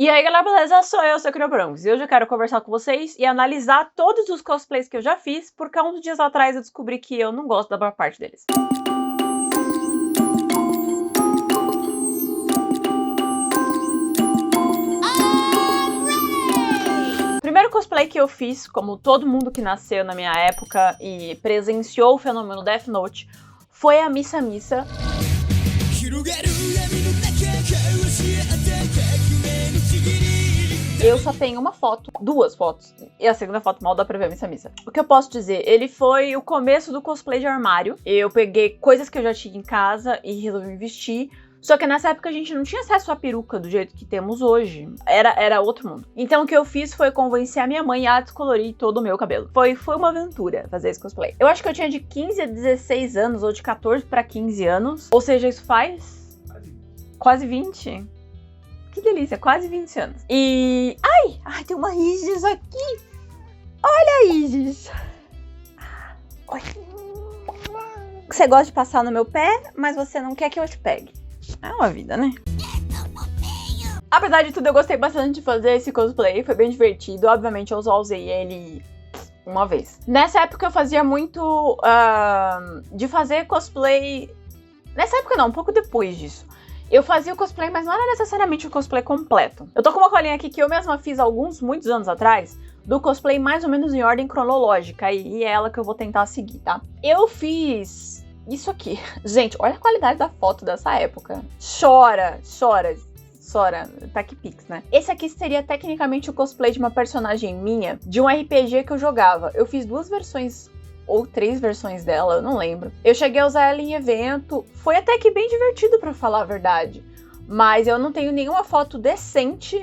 E aí galera, beleza? Sou eu, sou a Criobranks, e hoje eu quero conversar com vocês e analisar todos os cosplays que eu já fiz, porque há uns dias atrás eu descobri que eu não gosto da maior parte deles. O primeiro cosplay que eu fiz, como todo mundo que nasceu na minha época e presenciou o fenômeno Death Note, foi a Missa Missa. Eu só tenho uma foto, duas fotos, e a segunda foto mal dá pra ver a Missa Missa. O que eu posso dizer? Ele foi o começo do cosplay de armário. Eu peguei coisas que eu já tinha em casa e resolvi vestir. Só que nessa época a gente não tinha acesso à peruca do jeito que temos hoje. Era outro mundo. Então o que eu fiz foi convencer a minha mãe a descolorir todo o meu cabelo. Foi uma aventura fazer esse cosplay. Eu acho que eu tinha de 15 a 16 anos, ou de 14 pra 15 anos. Ou seja, isso faz quase 20. Que delícia, quase 20 anos. E... Ai, tem uma Isis aqui. Olha a Isis. Oi. Você gosta de passar no meu pé, mas você não quer que eu te pegue. É uma vida, né? Apesar de tudo, eu gostei bastante de fazer esse cosplay. Foi bem divertido. Obviamente, eu só usei ele uma vez. Nessa época, eu fazia muito de fazer cosplay... Nessa época não, um pouco depois disso. Eu fazia o cosplay, mas não era necessariamente o cosplay completo. Eu tô com uma colinha aqui que eu mesma fiz muitos anos atrás, do cosplay mais ou menos em ordem cronológica, e é ela que eu vou tentar seguir, tá? Eu fiz isso aqui. Gente, olha a qualidade da foto dessa época. Chora, tá aqui pix, né? Esse aqui seria tecnicamente o cosplay de uma personagem minha, de um RPG que eu jogava. Eu fiz 2 versões... ou 3 versões dela, eu não lembro. Eu cheguei a usar ela em evento, foi até que bem divertido pra falar a verdade. Mas eu não tenho nenhuma foto decente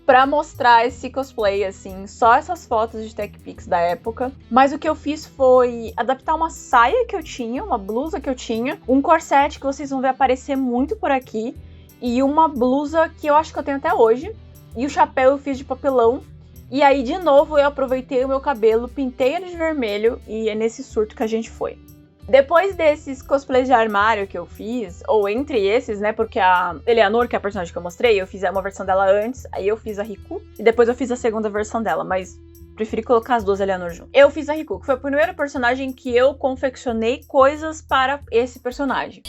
pra mostrar esse cosplay, assim. Só essas fotos de TechPix da época. Mas o que eu fiz foi adaptar uma saia que eu tinha, uma blusa que eu tinha, um corset que vocês vão ver aparecer muito por aqui, e uma blusa que eu acho que eu tenho até hoje. E o chapéu eu fiz de papelão. E aí, de novo, eu aproveitei o meu cabelo, pintei ele de vermelho e é nesse surto que a gente foi. Depois desses cosplays de armário que eu fiz, ou entre esses, né, porque a Eleanor, que é a personagem que eu mostrei, eu fiz uma versão dela antes, aí eu fiz a Riku, e depois eu fiz a segunda versão dela, mas preferi colocar as duas Eleanor junto. Eu fiz a Riku, que foi o primeiro personagem que eu confeccionei coisas para esse personagem.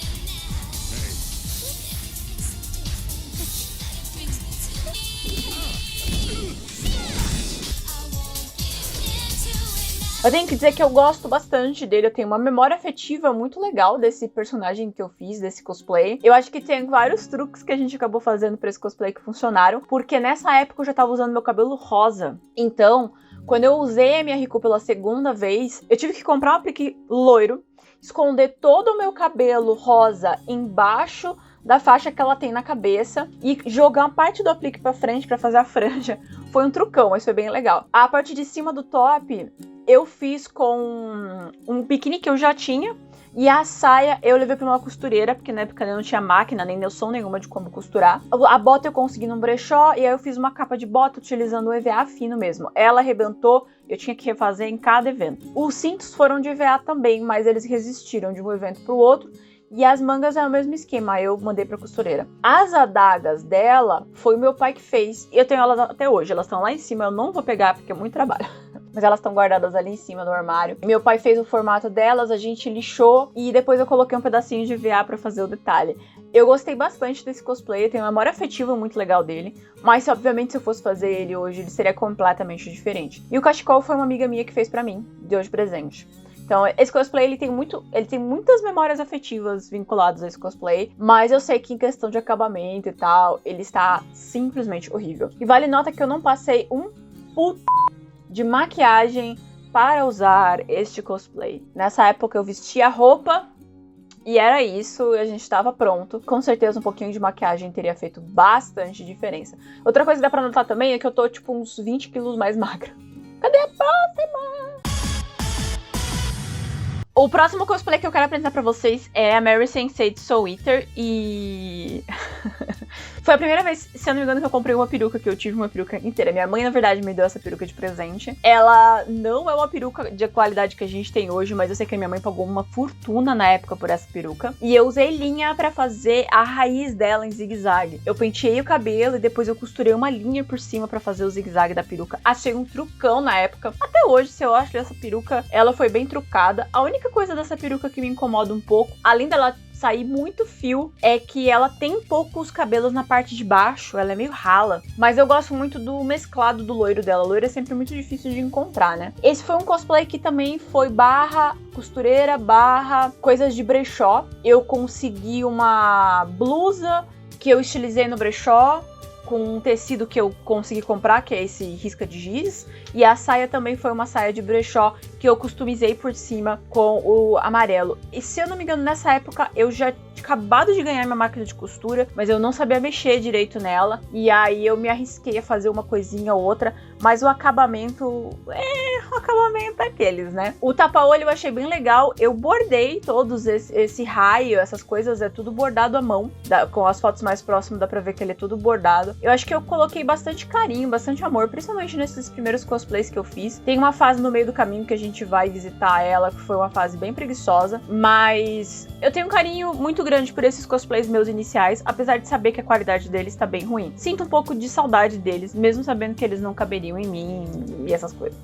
Eu tenho que dizer que eu gosto bastante dele, eu tenho uma memória afetiva muito legal desse personagem que eu fiz, desse cosplay. Eu acho que tem vários truques que a gente acabou fazendo pra esse cosplay que funcionaram, porque nessa época eu já tava usando meu cabelo rosa. Então, quando eu usei a minha Riku pela segunda vez, eu tive que comprar um aplique loiro, esconder todo o meu cabelo rosa embaixo da faixa que ela tem na cabeça e jogar uma parte do aplique pra frente pra fazer a franja. Foi um trucão, mas foi bem legal. A parte de cima do top eu fiz com um biquíni que eu já tinha, e a saia eu levei pra uma costureira, porque na época eu não tinha máquina, nem noção nenhuma de como costurar. A bota eu consegui num brechó, e aí eu fiz uma capa de bota utilizando o EVA fino mesmo. Ela arrebentou, eu tinha que refazer em cada evento. Os cintos foram de EVA também, mas eles resistiram de um evento pro outro. E as mangas é o mesmo esquema, eu mandei pra costureira. As adagas dela foi o meu pai que fez, e eu tenho elas até hoje. Elas estão lá em cima, eu não vou pegar porque é muito trabalho. Mas elas estão guardadas ali em cima no armário. E meu pai fez o formato delas, a gente lixou e depois eu coloquei um pedacinho de EVA pra fazer o detalhe. Eu gostei bastante desse cosplay, eu tenho uma memória afetiva muito legal dele. Mas obviamente se eu fosse fazer ele hoje, ele seria completamente diferente. E o cachecol foi uma amiga minha que fez pra mim, deu de presente. Então, esse cosplay, ele tem muitas memórias afetivas vinculadas a esse cosplay, mas eu sei que em questão de acabamento e tal, ele está simplesmente horrível. E vale nota que eu não passei um puto de maquiagem para usar este cosplay. Nessa época eu vestia a roupa e era isso, a gente estava pronto. Com certeza um pouquinho de maquiagem teria feito bastante diferença. Outra coisa que dá pra notar também é que eu tô tipo uns 20 quilos mais magra. Cadê a próxima? O próximo cosplay que eu quero apresentar pra vocês é a Mary Sensei de Soul Eater, e... Foi a primeira vez, se eu não me engano, que eu comprei uma peruca, que eu tive uma peruca inteira. Minha mãe, na verdade, me deu essa peruca de presente. Ela não é uma peruca de qualidade que a gente tem hoje, mas eu sei que a minha mãe pagou uma fortuna na época por essa peruca. E eu usei linha pra fazer a raiz dela em zigue-zague. Eu penteei o cabelo e depois eu costurei uma linha por cima pra fazer o zigue-zague da peruca. Achei um trucão na época. Até hoje, se eu acho essa peruca, ela foi bem trucada. A única coisa dessa peruca que me incomoda um pouco, além dela sair muito fio, é que ela tem poucos cabelos na parte de baixo, ela é meio rala, mas eu gosto muito do mesclado do loiro dela. O loiro é sempre muito difícil de encontrar, né? Esse foi um cosplay que também foi barra costureira, barra coisas de brechó. Eu consegui uma blusa que eu estilizei no brechó, com um tecido que eu consegui comprar, que é esse risca de giz, e a saia também foi uma saia de brechó que eu customizei por cima com o amarelo. E se eu não me engano, nessa época eu já tinha acabado de ganhar minha máquina de costura, mas eu não sabia mexer direito nela, e aí eu me arrisquei a fazer uma coisinha ou outra, mas o acabamento é aqueles, né? O tapa-olho eu achei bem legal, eu bordei todos esse raio, essas coisas, é tudo bordado à mão, com as fotos mais próximas dá pra ver que ele é tudo bordado. Eu acho que eu coloquei bastante carinho, bastante amor, principalmente nesses primeiros cosplays que eu fiz. Tem uma fase no meio do caminho que a gente vai visitar ela, que foi uma fase bem preguiçosa, mas eu tenho um carinho muito grande por esses cosplays meus iniciais, apesar de saber que a qualidade deles tá bem ruim. Sinto um pouco de saudade deles, mesmo sabendo que eles não caberiam em mim e essas coisas.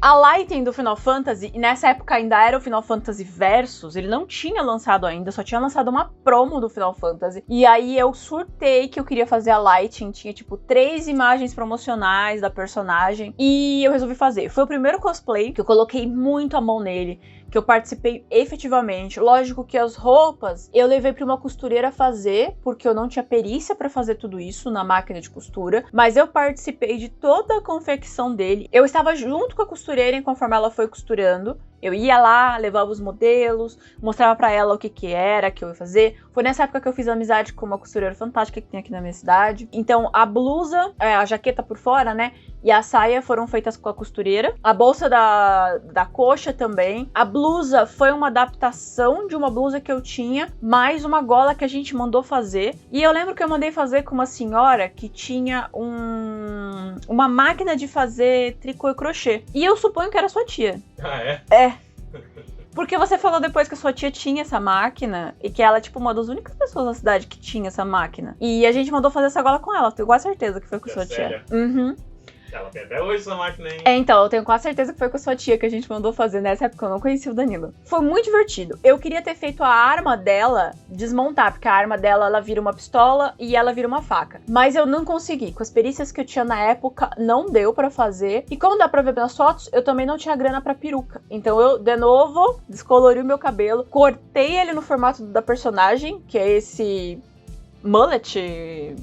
A Lighting do Final Fantasy, e nessa época ainda era o Final Fantasy Versus, ele não tinha lançado ainda, só tinha lançado uma promo do Final Fantasy. E aí eu surtei que eu queria fazer a Lighting, tinha tipo 3 imagens promocionais da personagem, e eu resolvi fazer. Foi o primeiro cosplay que eu coloquei muito a mão nele, que eu participei efetivamente. Lógico que as roupas eu levei para uma costureira fazer, porque eu não tinha perícia para fazer tudo isso na máquina de costura, mas eu participei de toda a confecção dele. Eu estava junto com a costureira conforme ela foi costurando. Eu ia lá, levava os modelos, mostrava pra ela o que era, que eu ia fazer. Foi nessa época que eu fiz amizade com uma costureira fantástica que tem aqui na minha cidade. Então, a blusa, a jaqueta por fora, né? E a saia foram feitas com a costureira. A bolsa da coxa também. A blusa foi uma adaptação de uma blusa que eu tinha, mais uma gola que a gente mandou fazer. E eu lembro que eu mandei fazer com uma senhora que tinha uma máquina de fazer tricô e crochê. E eu suponho que era sua tia. Ah, é? É. Porque você falou depois que a sua tia tinha essa máquina e que ela é, tipo, uma das únicas pessoas na cidade que tinha essa máquina. E a gente mandou fazer essa gola com ela. Tenho quase certeza que foi com a sua tia. Uhum. Ela tem até hoje essa máquina, hein? Então, eu tenho quase certeza que foi com a sua tia que a gente mandou fazer nessa época. Eu não conhecia o Danilo. Foi muito divertido. Eu queria ter feito a arma dela desmontar, porque a arma dela, ela vira uma pistola e ela vira uma faca. Mas eu não consegui. Com as perícias que eu tinha na época, não deu pra fazer. E como dá pra ver nas fotos, eu também não tinha grana pra peruca. Então eu, de novo, descolori o meu cabelo, cortei ele no formato da personagem, que é esse mullet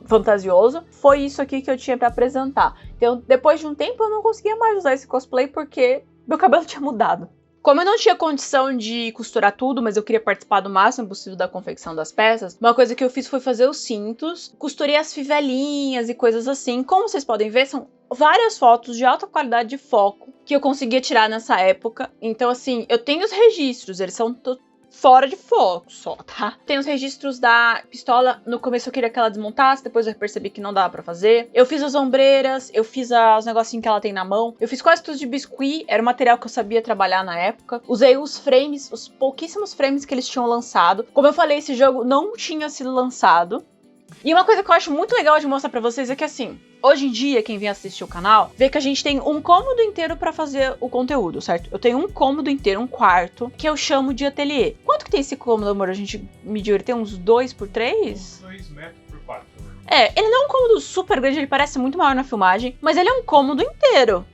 fantasioso. Foi isso aqui que eu tinha pra apresentar. Então, depois de um tempo, eu não conseguia mais usar esse cosplay porque meu cabelo tinha mudado. Como eu não tinha condição de costurar tudo, mas eu queria participar do máximo possível da confecção das peças, uma coisa que eu fiz foi fazer os cintos, costurei as fivelinhas e coisas assim. Como vocês podem ver, são várias fotos de alta qualidade de foco que eu conseguia tirar nessa época. Então, assim, eu tenho os registros, eles são fora de foco só, tá? Tem os registros da pistola. No começo eu queria que ela desmontasse, depois eu percebi que não dava pra fazer. Eu fiz as ombreiras, eu fiz os negocinhos que ela tem na mão. Eu fiz quase tudo de biscuit, era o material que eu sabia trabalhar na época. Usei os frames, os pouquíssimos frames que eles tinham lançado. Como eu falei, esse jogo não tinha sido lançado. E uma coisa que eu acho muito legal de mostrar pra vocês é que, assim, hoje em dia, quem vem assistir o canal, vê que a gente tem um cômodo inteiro pra fazer o conteúdo, certo? Eu tenho um cômodo inteiro, um quarto, que eu chamo de ateliê. Quanto que tem esse cômodo, amor? A gente mediu, ele tem uns 2 por 3? Uns 2 metros por 4. Ele não é um cômodo super grande, ele parece muito maior na filmagem, mas ele é um cômodo inteiro,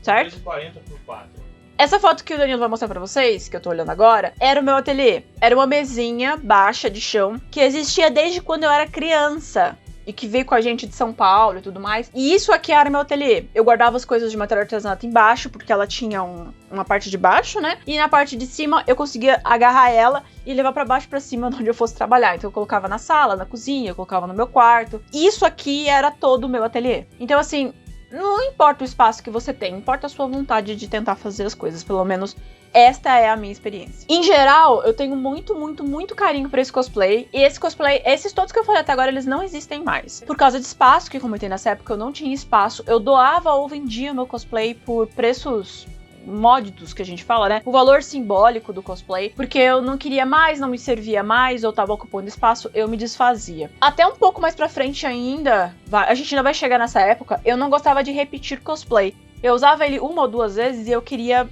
certo? 2,40 por 4. Essa foto que o Danilo vai mostrar pra vocês, que eu tô olhando agora, era o meu ateliê. Era uma mesinha baixa de chão, que existia desde quando eu era criança. E que veio com a gente de São Paulo e tudo mais. E isso aqui era meu ateliê. Eu guardava as coisas de material artesanato embaixo, porque ela tinha uma parte de baixo, né? E na parte de cima eu conseguia agarrar ela e levar pra baixo pra cima onde eu fosse trabalhar. Então eu colocava na sala, na cozinha, eu colocava no meu quarto. E isso aqui era todo o meu ateliê. Então, assim, Não importa o espaço que você tem, importa a sua vontade de tentar fazer as coisas, pelo menos esta é a minha experiência. Em geral, eu tenho muito carinho por esse cosplay. E esse cosplay, esses todos que eu falei até agora, eles não existem mais. Por causa de espaço, que como eu comentei nessa época, eu não tinha espaço. Eu doava ou vendia meu cosplay por preços módicos, que a gente fala, né? O valor simbólico do cosplay. Porque eu não queria mais, não me servia mais, ou tava ocupando espaço, eu me desfazia. Até um pouco mais pra frente ainda, a gente ainda vai chegar nessa época, eu não gostava de repetir cosplay. Eu usava ele uma ou duas vezes e eu queria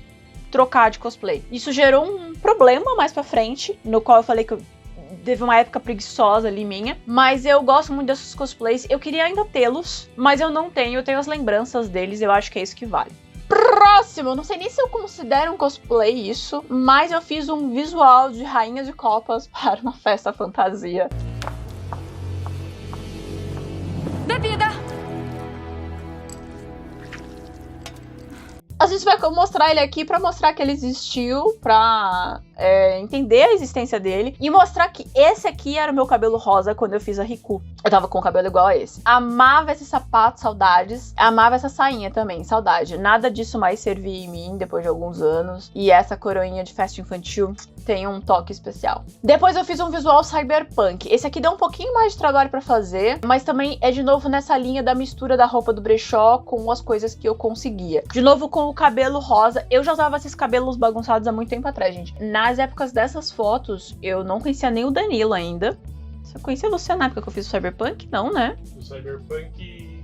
trocar de cosplay. Isso gerou um problema mais pra frente, no qual eu falei que teve uma época preguiçosa ali minha, mas eu gosto muito desses cosplays, eu queria ainda tê-los, mas eu não tenho, eu tenho as lembranças deles, eu acho que é isso que vale. Próximo, não sei nem se eu considero um cosplay isso, mas eu fiz um visual de Rainha de Copas para uma festa fantasia. Bebida! A gente vai mostrar ele aqui pra mostrar que ele existiu, pra entender a existência dele e mostrar que esse aqui era o meu cabelo rosa quando eu fiz a Riku. Eu tava com o cabelo igual a esse. Amava esse sapato, saudades. Amava essa sainha também, saudade. Nada disso mais servia em mim depois de alguns anos. E essa coroinha de festa infantil tem um toque especial. Depois eu fiz um visual cyberpunk. Esse aqui deu um pouquinho mais de trabalho pra fazer, mas também é de novo nessa linha da mistura da roupa do brechó com as coisas que eu conseguia. De novo com o cabelo rosa. Eu já usava esses cabelos bagunçados há muito tempo atrás, gente. Nas épocas dessas fotos, eu não conhecia nem o Danilo ainda. Você conhecia você na época que eu fiz o Cyberpunk? Não, né? O Cyberpunk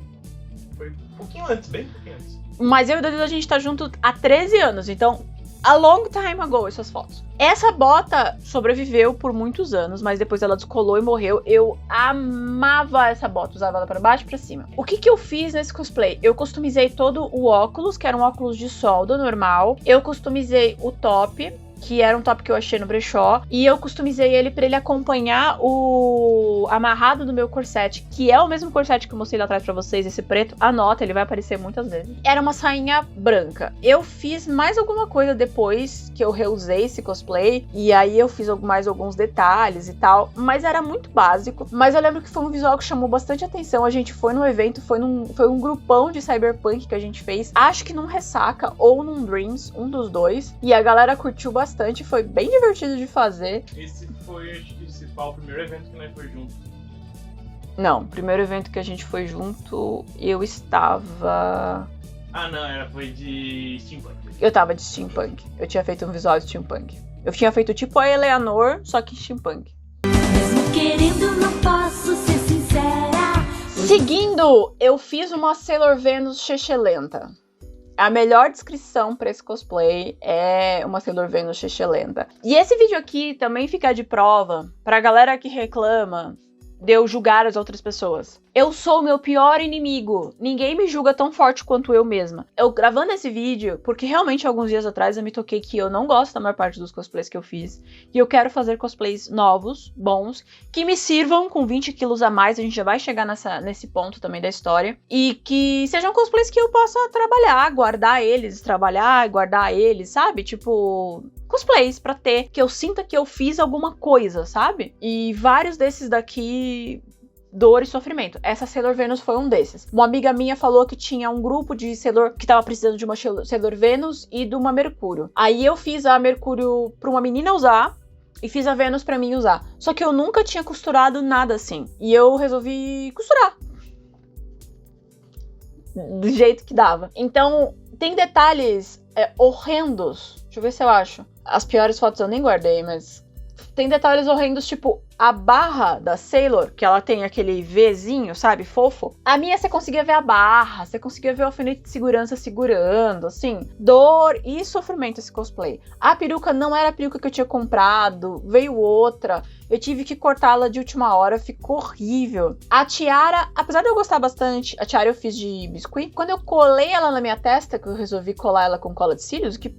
foi um pouquinho antes, bem pouquinho antes. Mas eu e o Danilo, a gente tá junto há 13 anos, então a long time ago essas fotos. Essa bota sobreviveu por muitos anos, mas depois ela descolou e morreu. Eu amava essa bota, usava ela pra baixo e pra cima. O que eu fiz nesse cosplay? Eu customizei todo o óculos, que era um óculos de solda normal. Eu customizei o top, que era um top que eu achei no brechó, e eu customizei ele pra ele acompanhar o amarrado do meu corset, que é o mesmo corset que eu mostrei lá atrás pra vocês, esse preto. Anota, ele vai aparecer muitas vezes. Era uma sainha branca. Eu fiz mais alguma coisa depois que eu reusei esse cosplay, e aí eu fiz mais alguns detalhes e tal, mas era muito básico. Mas eu lembro que foi um visual que chamou bastante atenção. A gente foi no evento, foi um grupão de cyberpunk que a gente fez, acho que num Ressaca ou num Dreams, um dos dois, e a galera curtiu bastante. Foi bem divertido de fazer. Esse foi, acho que esse foi o primeiro evento que nós foi junto. Não, o primeiro evento que a gente foi junto, eu estava... Ah, não, foi de steampunk. Eu tava de steampunk. Eu tinha feito um visual de steampunk. Eu tinha feito tipo a Eleanor, só que steampunk. Mesmo querendo, não posso ser sincera. Seguindo, eu fiz uma Sailor Venus chechelenta. A melhor descrição pra esse cosplay é uma Sailor Venus chechelenta. E esse vídeo aqui também fica de prova pra galera que reclama de eu julgar as outras pessoas. Eu sou o meu pior inimigo. Ninguém me julga tão forte quanto eu mesma. Eu gravando esse vídeo, porque realmente alguns dias atrás eu me toquei que eu não gosto da maior parte dos cosplays que eu fiz. E eu quero fazer cosplays novos, bons, que me sirvam com 20 quilos a mais. A gente já vai chegar nesse ponto também da história. E que sejam cosplays que eu possa trabalhar, guardar eles, trabalhar e guardar eles, sabe? Tipo... cosplays pra ter, que eu sinta que eu fiz alguma coisa, sabe? E vários desses daqui... dor e sofrimento. Essa Sailor Venus foi um desses. Uma amiga minha falou que tinha um grupo de Sailor que tava precisando de uma Sailor Venus e de uma Mercúrio. Aí eu fiz a Mercúrio pra uma menina usar e fiz a Venus pra mim usar. Só que eu nunca tinha costurado nada assim. E eu resolvi costurar. Do jeito que dava. Então, tem detalhes horrendos. Deixa eu ver se eu acho. As piores fotos eu nem guardei, mas... tem detalhes horrendos, tipo a barra da Sailor, que ela tem aquele Vzinho, sabe, fofo. A minha você conseguia ver a barra, você conseguia ver o alfinete de segurança segurando, assim. Dor e sofrimento esse cosplay. A peruca não era a peruca que eu tinha comprado, veio outra. Eu tive que cortá-la de última hora, ficou horrível. A tiara, apesar de eu gostar bastante, a tiara eu fiz de biscuit. Quando eu colei ela na minha testa, que eu resolvi colar ela com cola de cílios, que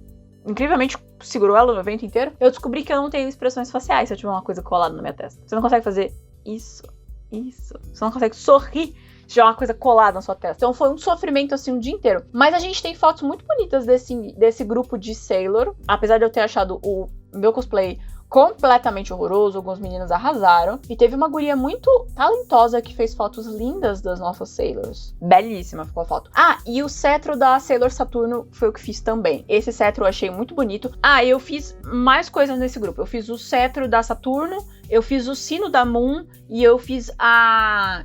incrivelmente segurou ela no evento inteiro, eu descobri que eu não tenho expressões faciais se eu tiver uma coisa colada na minha testa. Você não consegue fazer isso. Você não consegue sorrir se tiver uma coisa colada na sua testa. Então foi um sofrimento assim um dia inteiro. Mas a gente tem fotos muito bonitas desse grupo de Sailor. Apesar de eu ter achado o meu cosplay completamente horroroso, alguns meninos arrasaram. E teve uma guria muito talentosa que fez fotos lindas das nossas Sailors. Belíssima ficou a foto. Ah, e o cetro da Sailor Saturno foi o que fiz também. Esse cetro eu achei muito bonito. Ah, eu fiz mais coisas nesse grupo. Eu fiz o cetro da Saturno, eu fiz o sino da Moon e eu fiz a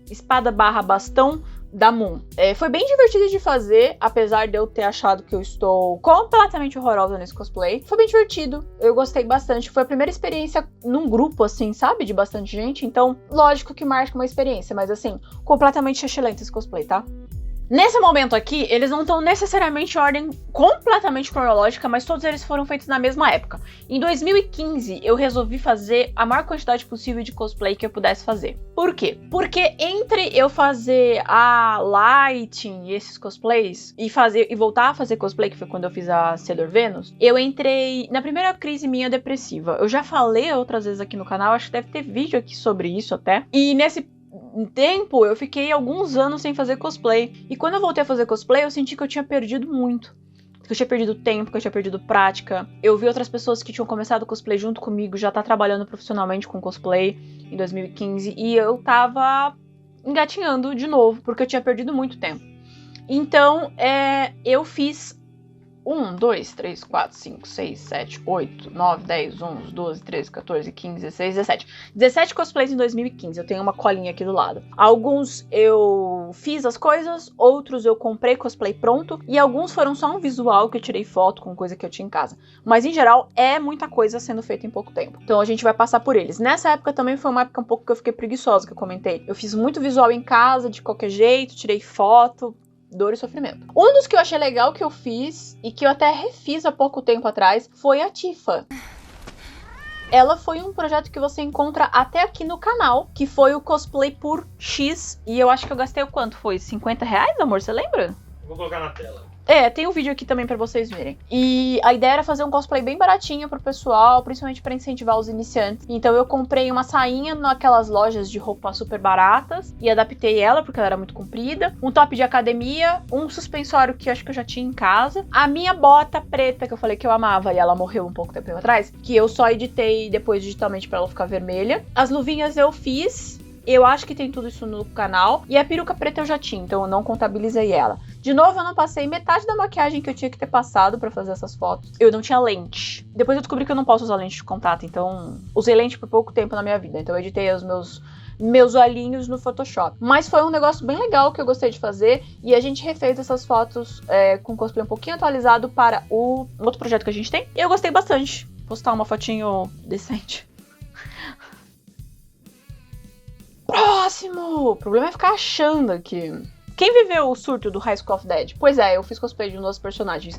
espada barra bastão da Moon. Foi bem divertido de fazer, apesar de eu ter achado que eu estou completamente horrorosa nesse cosplay. Foi bem divertido, eu gostei bastante. Foi a primeira experiência num grupo, assim, sabe? De bastante gente. Então, lógico que marca uma experiência, mas assim, completamente excelente esse cosplay, tá? Nesse momento aqui, eles não estão necessariamente em ordem completamente cronológica, mas todos eles foram feitos na mesma época. Em 2015, eu resolvi fazer a maior quantidade possível de cosplay que eu pudesse fazer. Por quê? Porque entre eu fazer a Lighting e esses cosplays, e voltar a fazer cosplay, que foi quando eu fiz a Sailor Venus, eu entrei na primeira crise minha depressiva. Eu já falei outras vezes aqui no canal, acho que deve ter vídeo aqui sobre isso até. E nesse tempo, eu fiquei alguns anos sem fazer cosplay. E quando eu voltei a fazer cosplay, eu senti que eu tinha perdido muito. Que eu tinha perdido tempo, que eu tinha perdido prática. Eu vi outras pessoas que tinham começado cosplay junto comigo, já tá trabalhando profissionalmente com cosplay em 2015. E eu tava engatinhando de novo, porque eu tinha perdido muito tempo. Então, eu fiz 1, 2, 3, 4, 5, 6, 7, 8, 9, 10, 11, 12, 13, 14, 15, 16, 17. 17 cosplays em 2015, eu tenho uma colinha aqui do lado. Alguns eu fiz as coisas, outros eu comprei cosplay pronto, e alguns foram só um visual que eu tirei foto com coisa que eu tinha em casa. Mas em geral, é muita coisa sendo feita em pouco tempo. Então a gente vai passar por eles. Nessa época também foi uma época um pouco que eu fiquei preguiçosa, que eu comentei. Eu fiz muito visual em casa, de qualquer jeito, tirei foto, dor e sofrimento. Um dos que eu achei legal que eu fiz, e que eu até refiz há pouco tempo atrás, foi a Tifa. Ela foi um projeto que você encontra até aqui no canal, que foi o cosplay por X, e eu acho que eu gastei o quanto? Foi R$50, amor? Você lembra? Vou colocar na tela. Tem um vídeo aqui também pra vocês verem. E a ideia era fazer um cosplay bem baratinho pro pessoal, principalmente pra incentivar os iniciantes. Então eu comprei uma sainha naquelas lojas de roupa super baratas e adaptei ela porque ela era muito comprida. Um top de academia, um suspensório que acho que eu já tinha em casa. A minha bota preta que eu falei que eu amava e ela morreu um pouco tempo atrás, que eu só editei depois digitalmente pra ela ficar vermelha. As luvinhas eu fiz. Eu acho que tem tudo isso no canal. E a peruca preta eu já tinha, então eu não contabilizei ela. De novo, eu não passei metade da maquiagem que eu tinha que ter passado pra fazer essas fotos. Eu não tinha lente. Depois eu descobri que eu não posso usar lente de contato, então usei lente por pouco tempo na minha vida. Então eu editei os meus olhinhos no Photoshop. Mas foi um negócio bem legal que eu gostei de fazer. E a gente refez essas fotos com cosplay um pouquinho atualizado para o outro projeto que a gente tem. E eu gostei bastante. Vou postar uma fotinho decente. Próximo! O problema é ficar achando aqui. Quem viveu o surto do High School of Dead? Pois é, eu fiz cosplay de um dos personagens.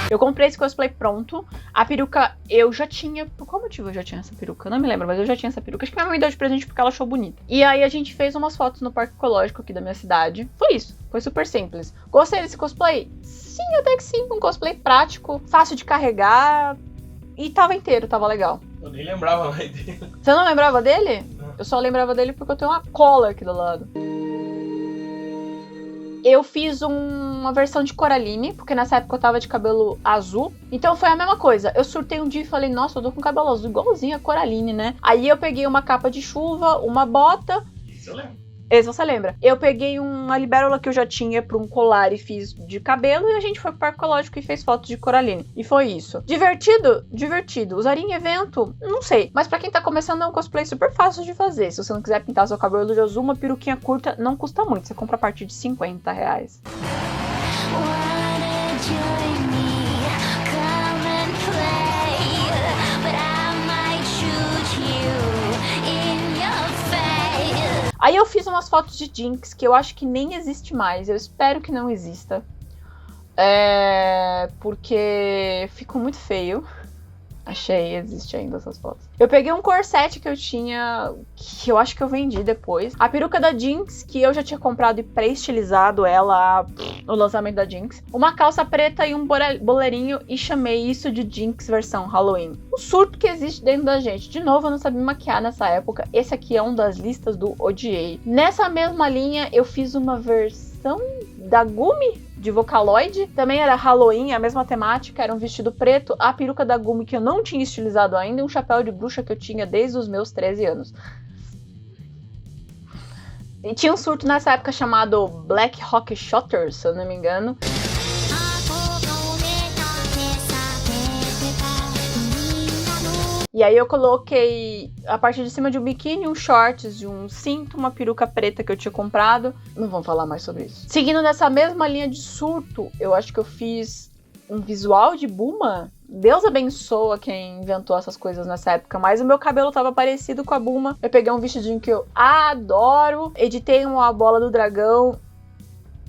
Eu comprei esse cosplay pronto. A peruca eu já tinha... Por qual motivo eu já tinha essa peruca? Eu não me lembro, mas eu já tinha essa peruca. Acho que minha mãe me deu de presente porque ela achou bonita. E aí a gente fez umas fotos no Parque Ecológico aqui da minha cidade. Foi isso. Foi super simples. Gostei desse cosplay? Sim, até que sim. Um cosplay prático, fácil de carregar. E tava inteiro, tava legal. Eu nem lembrava mais dele. Você não lembrava dele? Não. Eu só lembrava dele porque eu tenho uma cola aqui do lado. Eu fiz uma versão de Coraline, porque nessa época eu tava de cabelo azul. Então foi a mesma coisa. Eu surtei um dia e falei, nossa, eu tô com cabelo azul igualzinho a Coraline, né? Aí eu peguei uma capa de chuva, uma bota. Isso eu lembro. Esse você lembra? Eu peguei uma libélula que eu já tinha pra um colar e fiz de cabelo. E a gente foi pro Parque Ecológico e fez fotos de Coraline. E foi isso. Divertido? Divertido. Usaria em evento? Não sei. Mas pra quem tá começando é um cosplay super fácil de fazer. Se você não quiser pintar seu cabelo de azul, uma peruquinha curta não custa muito. Você compra a partir de R$50. Aí eu fiz umas fotos de Jinx, que eu acho que nem existe mais. Eu espero que não exista. Porque ficou muito feio. Achei, existe ainda essas fotos. Eu peguei um corset que eu tinha, que eu acho que eu vendi depois. A peruca da Jinx, que eu já tinha comprado e pré-estilizado ela no lançamento da Jinx. Uma calça preta e um boleirinho e chamei isso de Jinx versão Halloween. O surto que existe dentro da gente. De novo, eu não sabia me maquiar nessa época. Esse aqui é um das listas do Odiei. Nessa mesma linha, eu fiz uma versão da Gumi de Vocaloid. Também era Halloween, a mesma temática, era um vestido preto, a peruca da Gumi que eu não tinha estilizado ainda e um chapéu de bruxa que eu tinha desde os meus 13 anos. E tinha um surto nessa época chamado Black Rock Shotter, se eu não me engano. E aí eu coloquei a parte de cima de um biquíni, um shorts, de um cinto, uma peruca preta que eu tinha comprado. Não vamos falar mais sobre isso. Seguindo nessa mesma linha de surto, eu acho que eu fiz um visual de Bulma. Deus abençoa quem inventou essas coisas nessa época, mas o meu cabelo tava parecido com a Bulma. Eu peguei um vestidinho que eu adoro, editei uma bola do dragão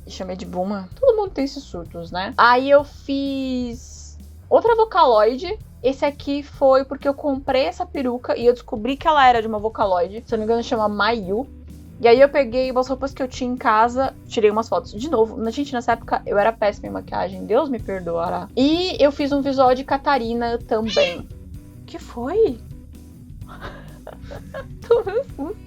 e chamei de Bulma. Todo mundo tem esses surtos, né? Aí eu fiz outra Vocaloid. Esse aqui foi porque eu comprei essa peruca e eu descobri que ela era de uma Vocaloid. Se eu não me engano, chama Mayu. E aí eu peguei umas roupas que eu tinha em casa, tirei umas fotos. De novo, gente, nessa época eu era péssima em maquiagem, Deus me perdoará. E eu fiz um visual de Catarina também. Que foi? Tô meio susto.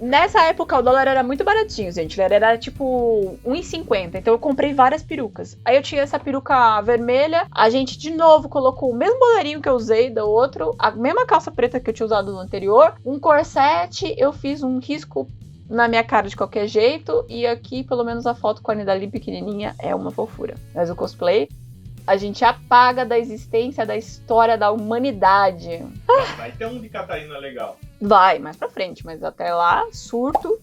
Nessa época o dólar era muito baratinho, gente. Ele era tipo R$1,50. Então eu comprei várias perucas. Aí eu tinha essa peruca vermelha. A gente de novo colocou o mesmo boleirinho que eu usei do outro. A mesma calça preta que eu tinha usado no anterior. Um corsete. Eu fiz um risco na minha cara de qualquer jeito. E aqui, pelo menos, a foto com a Nidali pequenininha é uma fofura. Mas o cosplay a gente apaga da existência, da história da humanidade. Vai ter um de Catarina legal. Vai, mais pra frente, mas até lá, surto.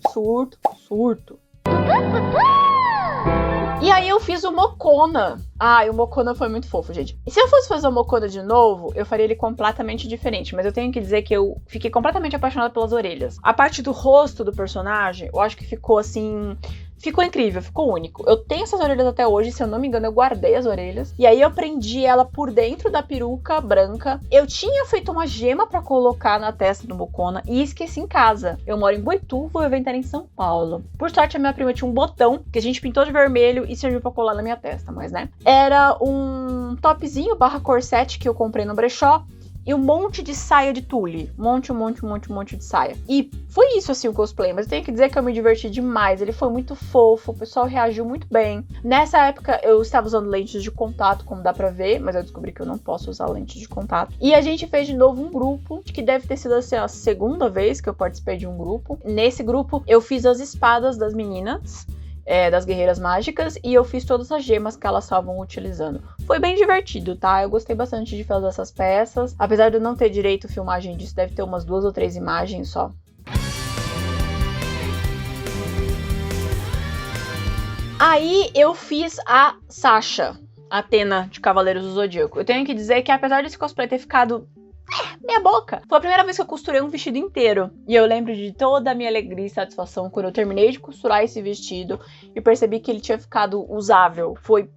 E aí eu fiz o Mokona. E o Mokona foi muito fofo, gente. E se eu fosse fazer o Mokona de novo, eu faria ele completamente diferente. Mas eu tenho que dizer que eu fiquei completamente apaixonada pelas orelhas. A parte do rosto do personagem, eu acho que ficou assim... Ficou incrível, ficou único. Eu tenho essas orelhas até hoje, se eu não me engano, eu guardei as orelhas. E aí eu prendi ela por dentro da peruca branca. Eu tinha feito uma gema pra colocar na testa do Mokona e esqueci em casa. Eu moro em Boituva, o evento era em São Paulo. Por sorte, a minha prima tinha um botão que a gente pintou de vermelho e serviu pra colar na minha testa, mas né. Era um topzinho / corsete que eu comprei no brechó. E um monte de saia de tule. Um monte de saia. E foi isso, assim, o cosplay. Mas eu tenho que dizer que eu me diverti demais. Ele foi muito fofo. O pessoal reagiu muito bem. Nessa época, eu estava usando lentes de contato, como dá pra ver. Mas eu descobri que eu não posso usar lentes de contato. E a gente fez de novo um grupo. Que deve ter sido, assim, a segunda vez que eu participei de um grupo. Nesse grupo, eu fiz as espadas das meninas. Das guerreiras mágicas, e eu fiz todas as gemas que elas estavam utilizando. Foi bem divertido, tá? Eu gostei bastante de fazer essas peças. Apesar de eu não ter direito à filmagem disso, deve ter umas 2 ou 3 imagens só. Aí eu fiz a Sasha, Athena de Cavaleiros do Zodíaco. Eu tenho que dizer que apesar desse cosplay ter ficado... meia boca. Foi a primeira vez que eu costurei um vestido inteiro. E eu lembro de toda a minha alegria e satisfação quando eu terminei de costurar esse vestido e percebi que ele tinha ficado usável. Foi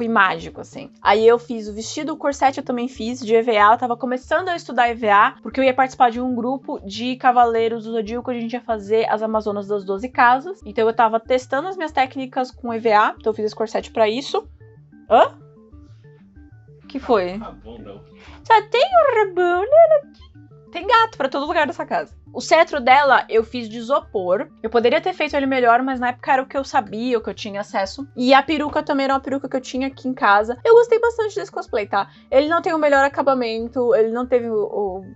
mágico, assim. Aí eu fiz o vestido, o corsete eu também fiz, de EVA. Eu tava começando a estudar EVA, porque eu ia participar de um grupo de Cavaleiros do Zodíaco, a gente ia fazer as Amazonas das 12 Casas. Então eu tava testando as minhas técnicas com EVA, então eu fiz esse corsete pra isso. Hã? Que foi? Tá bom, não. Só tem um rebuno aqui. Tem gato pra todo lugar dessa casa. O cetro dela eu fiz de isopor. Eu poderia ter feito ele melhor, mas na época era o que eu sabia, o que eu tinha acesso. E a peruca também era uma peruca que eu tinha aqui em casa. Eu gostei bastante desse cosplay, tá? Ele não tem o melhor acabamento, ele não teve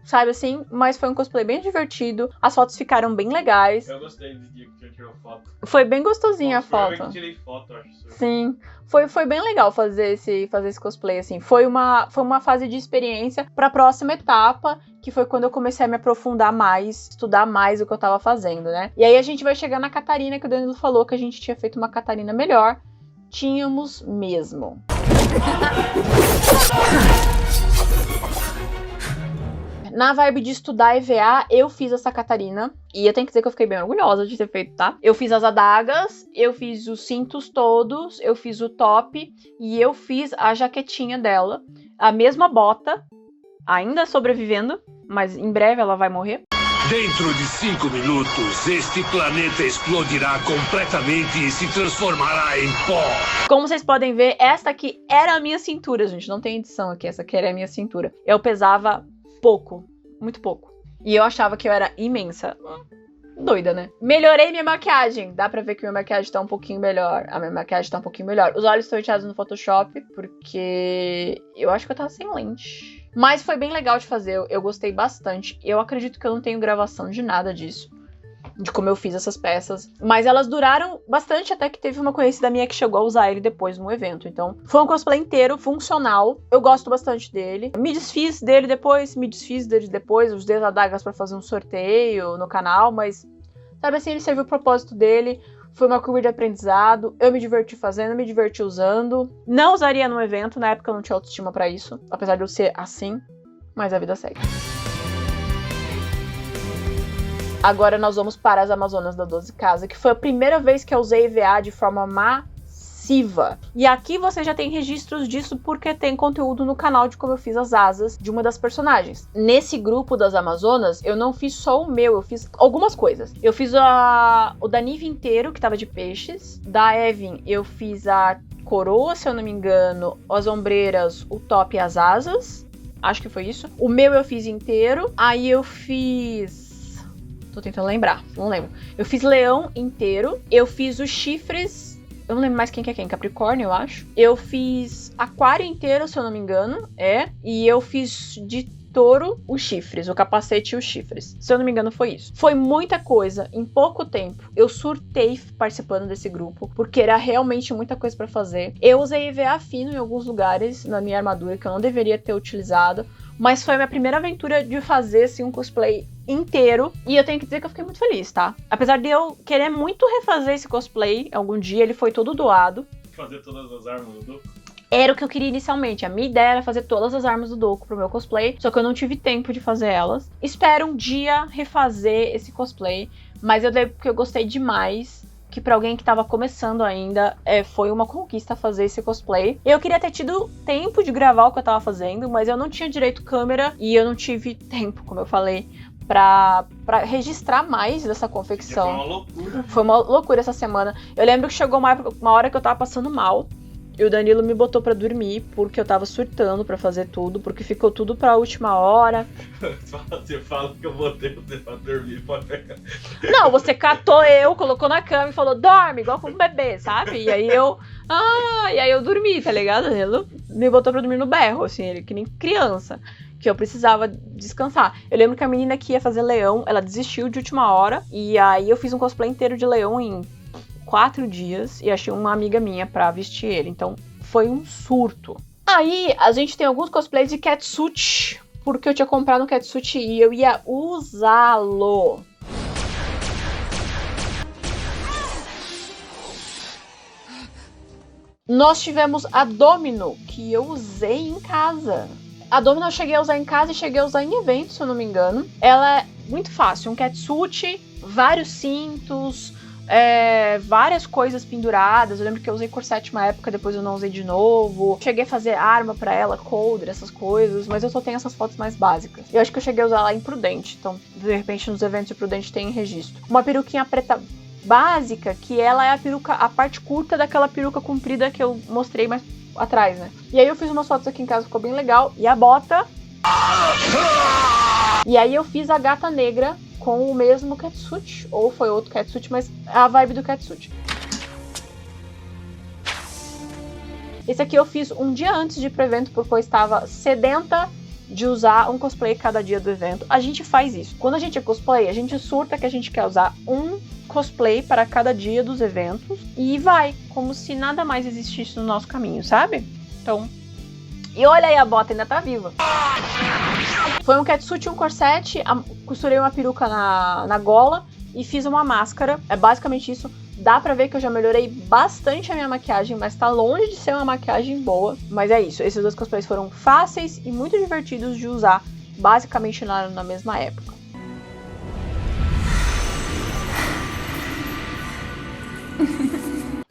sabe assim, mas foi um cosplay bem divertido. As fotos ficaram bem legais. Eu gostei do dia que você tirou foto. Foi bem gostosinha a foto. Eu tirei foto, eu acho. Sim. Foi bem legal fazer esse cosplay, assim. Foi uma fase de experiência pra próxima etapa, que foi quando eu comecei a me aprofundar mais, estudar mais o que eu tava fazendo, né? E aí a gente vai chegar na Catarina, que o Danilo falou que a gente tinha feito uma Catarina melhor. Tínhamos mesmo. Na vibe de estudar EVA, eu fiz essa Catarina. E eu tenho que dizer que eu fiquei bem orgulhosa de ter feito, tá? Eu fiz as adagas, eu fiz os cintos todos, eu fiz o top e eu fiz a jaquetinha dela. A mesma bota, ainda sobrevivendo, mas em breve ela vai morrer. Dentro de 5 minutos, este planeta explodirá completamente e se transformará em pó. Como vocês podem ver, esta aqui era a minha cintura, gente. Não tem edição aqui, essa aqui era a minha cintura. Eu pesava pouco, muito pouco. E eu achava que eu era imensa. doida, né? Melhorei minha maquiagem. Dá pra ver que minha maquiagem tá um pouquinho melhor. A minha maquiagem tá um pouquinho melhor. Os olhos estão enteados no Photoshop, porque eu acho que eu tava sem lente. Mas foi bem legal de fazer, eu gostei bastante. Eu acredito que eu não tenho gravação de nada disso, de como eu fiz essas peças. Mas elas duraram bastante, até que teve uma conhecida minha que chegou a usar ele depois no evento. Então, foi um cosplay inteiro, funcional. Eu gosto bastante dele. Me desfiz dele depois, usei as adagas pra fazer um sorteio no canal, mas, sabe assim, ele serviu o propósito dele. Foi uma curva de aprendizado, eu me diverti fazendo, me diverti usando. Não usaria num evento, na época eu não tinha autoestima pra isso, apesar de eu ser assim, mas a vida segue. Agora nós vamos para as Amazonas da 12 Casa, que foi a primeira vez que eu usei EVA de forma massiva. E aqui você já tem registros disso porque tem conteúdo no canal de como eu fiz as asas de uma das personagens. Nesse grupo das Amazonas, eu não fiz só o meu, eu fiz algumas coisas. Eu fiz o da Nive inteiro, que tava de peixes. Da Evin, eu fiz a coroa, se eu não me engano, as ombreiras, o top e as asas. Acho que foi isso. O meu eu fiz inteiro. Aí eu fiz... Tô tentando lembrar, não lembro. Eu fiz leão inteiro. Eu fiz os chifres... Eu não lembro mais quem que é quem, Capricórnio, eu acho. Eu fiz aquário inteiro, se eu não me engano, e eu fiz de touro os chifres, o capacete e os chifres. Se eu não me engano, foi isso. Foi muita coisa, em pouco tempo. Eu surtei participando desse grupo, porque era realmente muita coisa pra fazer. Eu usei EVA fino em alguns lugares na minha armadura, que eu não deveria ter utilizado, mas foi a minha primeira aventura de fazer, assim, um cosplay inteiro, e eu tenho que dizer que eu fiquei muito feliz, tá? Apesar de eu querer muito refazer esse cosplay, algum dia ele foi todo doado. Fazer todas as armas do Doku? Era o que eu queria inicialmente, a minha ideia era fazer todas as armas do Doku pro meu cosplay, só que eu não tive tempo de fazer elas. Espero um dia refazer esse cosplay, mas eu dei porque eu gostei demais, que pra alguém que tava começando ainda, foi uma conquista fazer esse cosplay. Eu queria ter tido tempo de gravar o que eu tava fazendo, mas eu não tinha direito câmera e eu não tive tempo, como eu falei, pra registrar mais dessa confecção. Foi uma loucura. Foi uma loucura essa semana. Eu lembro que chegou uma hora que eu tava passando mal, e o Danilo me botou pra dormir, porque eu tava surtando pra fazer tudo, porque ficou tudo pra última hora. Você fala que eu botei você pra dormir, pode pegar. Não, você catou colocou na cama e falou, dorme, igual com um bebê, sabe? E aí eu dormi, tá ligado? Ele me botou pra dormir no berro, assim, ele que nem criança, que eu precisava descansar. Eu lembro que a menina que ia fazer leão, ela desistiu de última hora, e aí eu fiz um cosplay inteiro de leão em 4 dias e achei uma amiga minha pra vestir ele, então foi um surto. Aí a gente tem alguns cosplays de catsuit, porque eu tinha comprado um catsuit e eu ia usá-lo. Nós tivemos a Domino, que eu usei em casa. A Domino eu cheguei a usar em casa e cheguei a usar em eventos, se eu não me engano. Ela é muito fácil, um catsuit, vários cintos, várias coisas penduradas. Eu lembro que eu usei corset uma época, depois eu não usei de novo. Cheguei a fazer arma pra ela, coldre, essas coisas, mas eu só tenho essas fotos mais básicas. Eu acho que eu cheguei a usar ela em Prudente, então de repente nos eventos de Prudente tem registro. Uma peruquinha preta básica, que ela é a parte curta daquela peruca comprida que eu mostrei mais atrás, né? E aí eu fiz umas fotos aqui em casa, ficou bem legal. E a bota. E aí eu fiz a gata negra com o mesmo catsuit, ou foi outro catsuit, mas a vibe do catsuit. Esse aqui eu fiz um dia antes de ir pro evento, porque eu estava sedenta de usar um cosplay cada dia do evento. A gente faz isso. Quando a gente é cosplay, a gente surta que a gente quer usar um cosplay para cada dia dos eventos e vai, como se nada mais existisse no nosso caminho, sabe? Então, e olha aí, a bota ainda tá viva. Foi um catsuit e um corset, costurei uma peruca na gola e fiz uma máscara. É basicamente isso. Dá pra ver que eu já melhorei bastante a minha maquiagem, mas tá longe de ser uma maquiagem boa. Mas é isso, esses dois cosplays foram fáceis e muito divertidos de usar, basicamente na mesma época.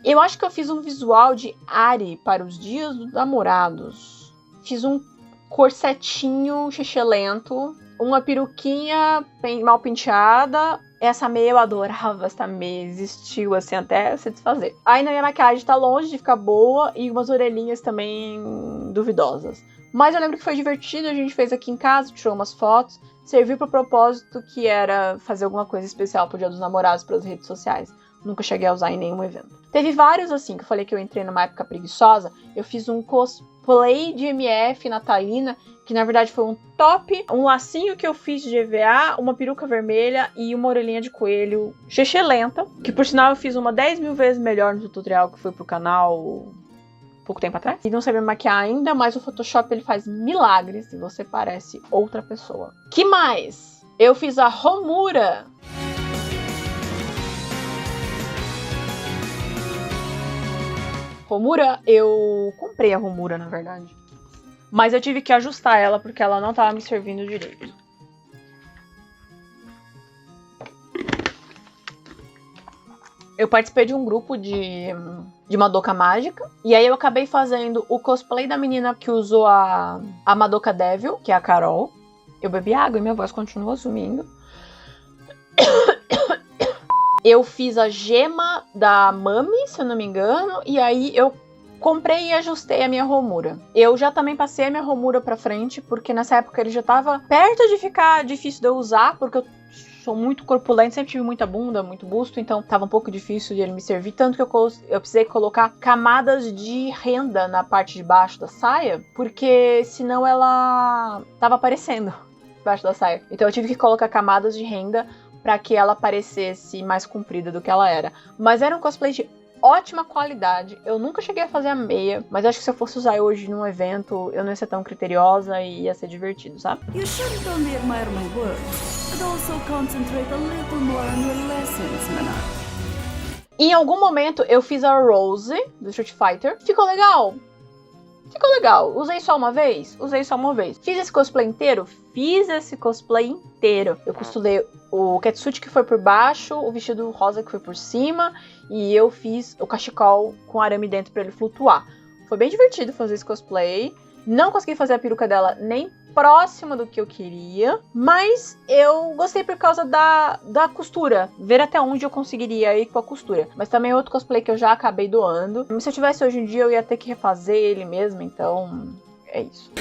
Eu acho que eu fiz um visual de Ari para os dias dos namorados. Fiz um corsetinho xixelento, uma peruquinha mal penteada. Essa meia eu adorava, essa meia existiu assim até se desfazer. Aí na minha maquiagem tá longe de ficar boa e umas orelhinhas também duvidosas. Mas eu lembro que foi divertido, a gente fez aqui em casa, tirou umas fotos. serviu pro propósito que era fazer alguma coisa especial pro Dia dos Namorados pelas redes sociais. Nunca cheguei a usar em nenhum evento. Teve vários assim, que eu falei que eu entrei numa época preguiçosa. Eu fiz um cosplay de MF natalina, que na verdade foi um top, um lacinho que eu fiz de EVA, uma peruca vermelha e uma orelhinha de coelho lenta, que por sinal eu fiz uma 10 mil vezes melhor no tutorial que foi pro canal pouco tempo atrás. E não sabia me maquiar ainda, mas o Photoshop ele faz milagres e você parece outra pessoa. Que mais? Eu fiz a Homura. Homura, eu comprei a Homura, na verdade. Mas eu tive que ajustar ela porque ela não tava me servindo direito. Eu participei de um grupo de Madoka Mágica. E aí eu acabei fazendo o cosplay da menina que usou a Madoka Devil, que é a Carol. Eu bebi água e minha voz continua sumindo. Eu fiz a gema da Mami, se eu não me engano. E aí eu comprei e ajustei a minha Homura. Eu já também passei a minha Homura pra frente, porque nessa época ele já tava perto de ficar difícil de eu usar, porque eu sou muito corpulenta, sempre tive muita bunda, muito busto, então tava um pouco difícil de ele me servir, tanto que eu precisei colocar camadas de renda na parte de baixo da saia, porque senão ela tava aparecendo debaixo da saia. Então eu tive que colocar camadas de renda pra que ela parecesse mais comprida do que ela era. Mas era um cosplay de ótima qualidade. Eu nunca cheguei a fazer a meia, mas acho que se eu fosse usar hoje num evento, eu não ia ser tão criteriosa e ia ser divertido, sabe? You shouldn't only admire my work, but also concentrate a little more on your lessons, Mana. Em algum momento eu fiz a Rose do Street Fighter. Ficou legal? Ficou legal. Usei só uma vez? Usei só uma vez. Fiz esse cosplay inteiro? Fiz esse cosplay inteiro. Eu costurei o catsuit que foi por baixo, o vestido rosa que foi por cima, e eu fiz o cachecol com arame dentro pra ele flutuar. Foi bem divertido fazer esse cosplay. Não consegui fazer a peruca dela nem próxima do que eu queria, mas eu gostei por causa da costura. Ver até onde eu conseguiria ir com a costura. Mas também é outro cosplay que eu já acabei doando. Se eu tivesse hoje em dia, eu ia ter que refazer ele mesmo, então é isso.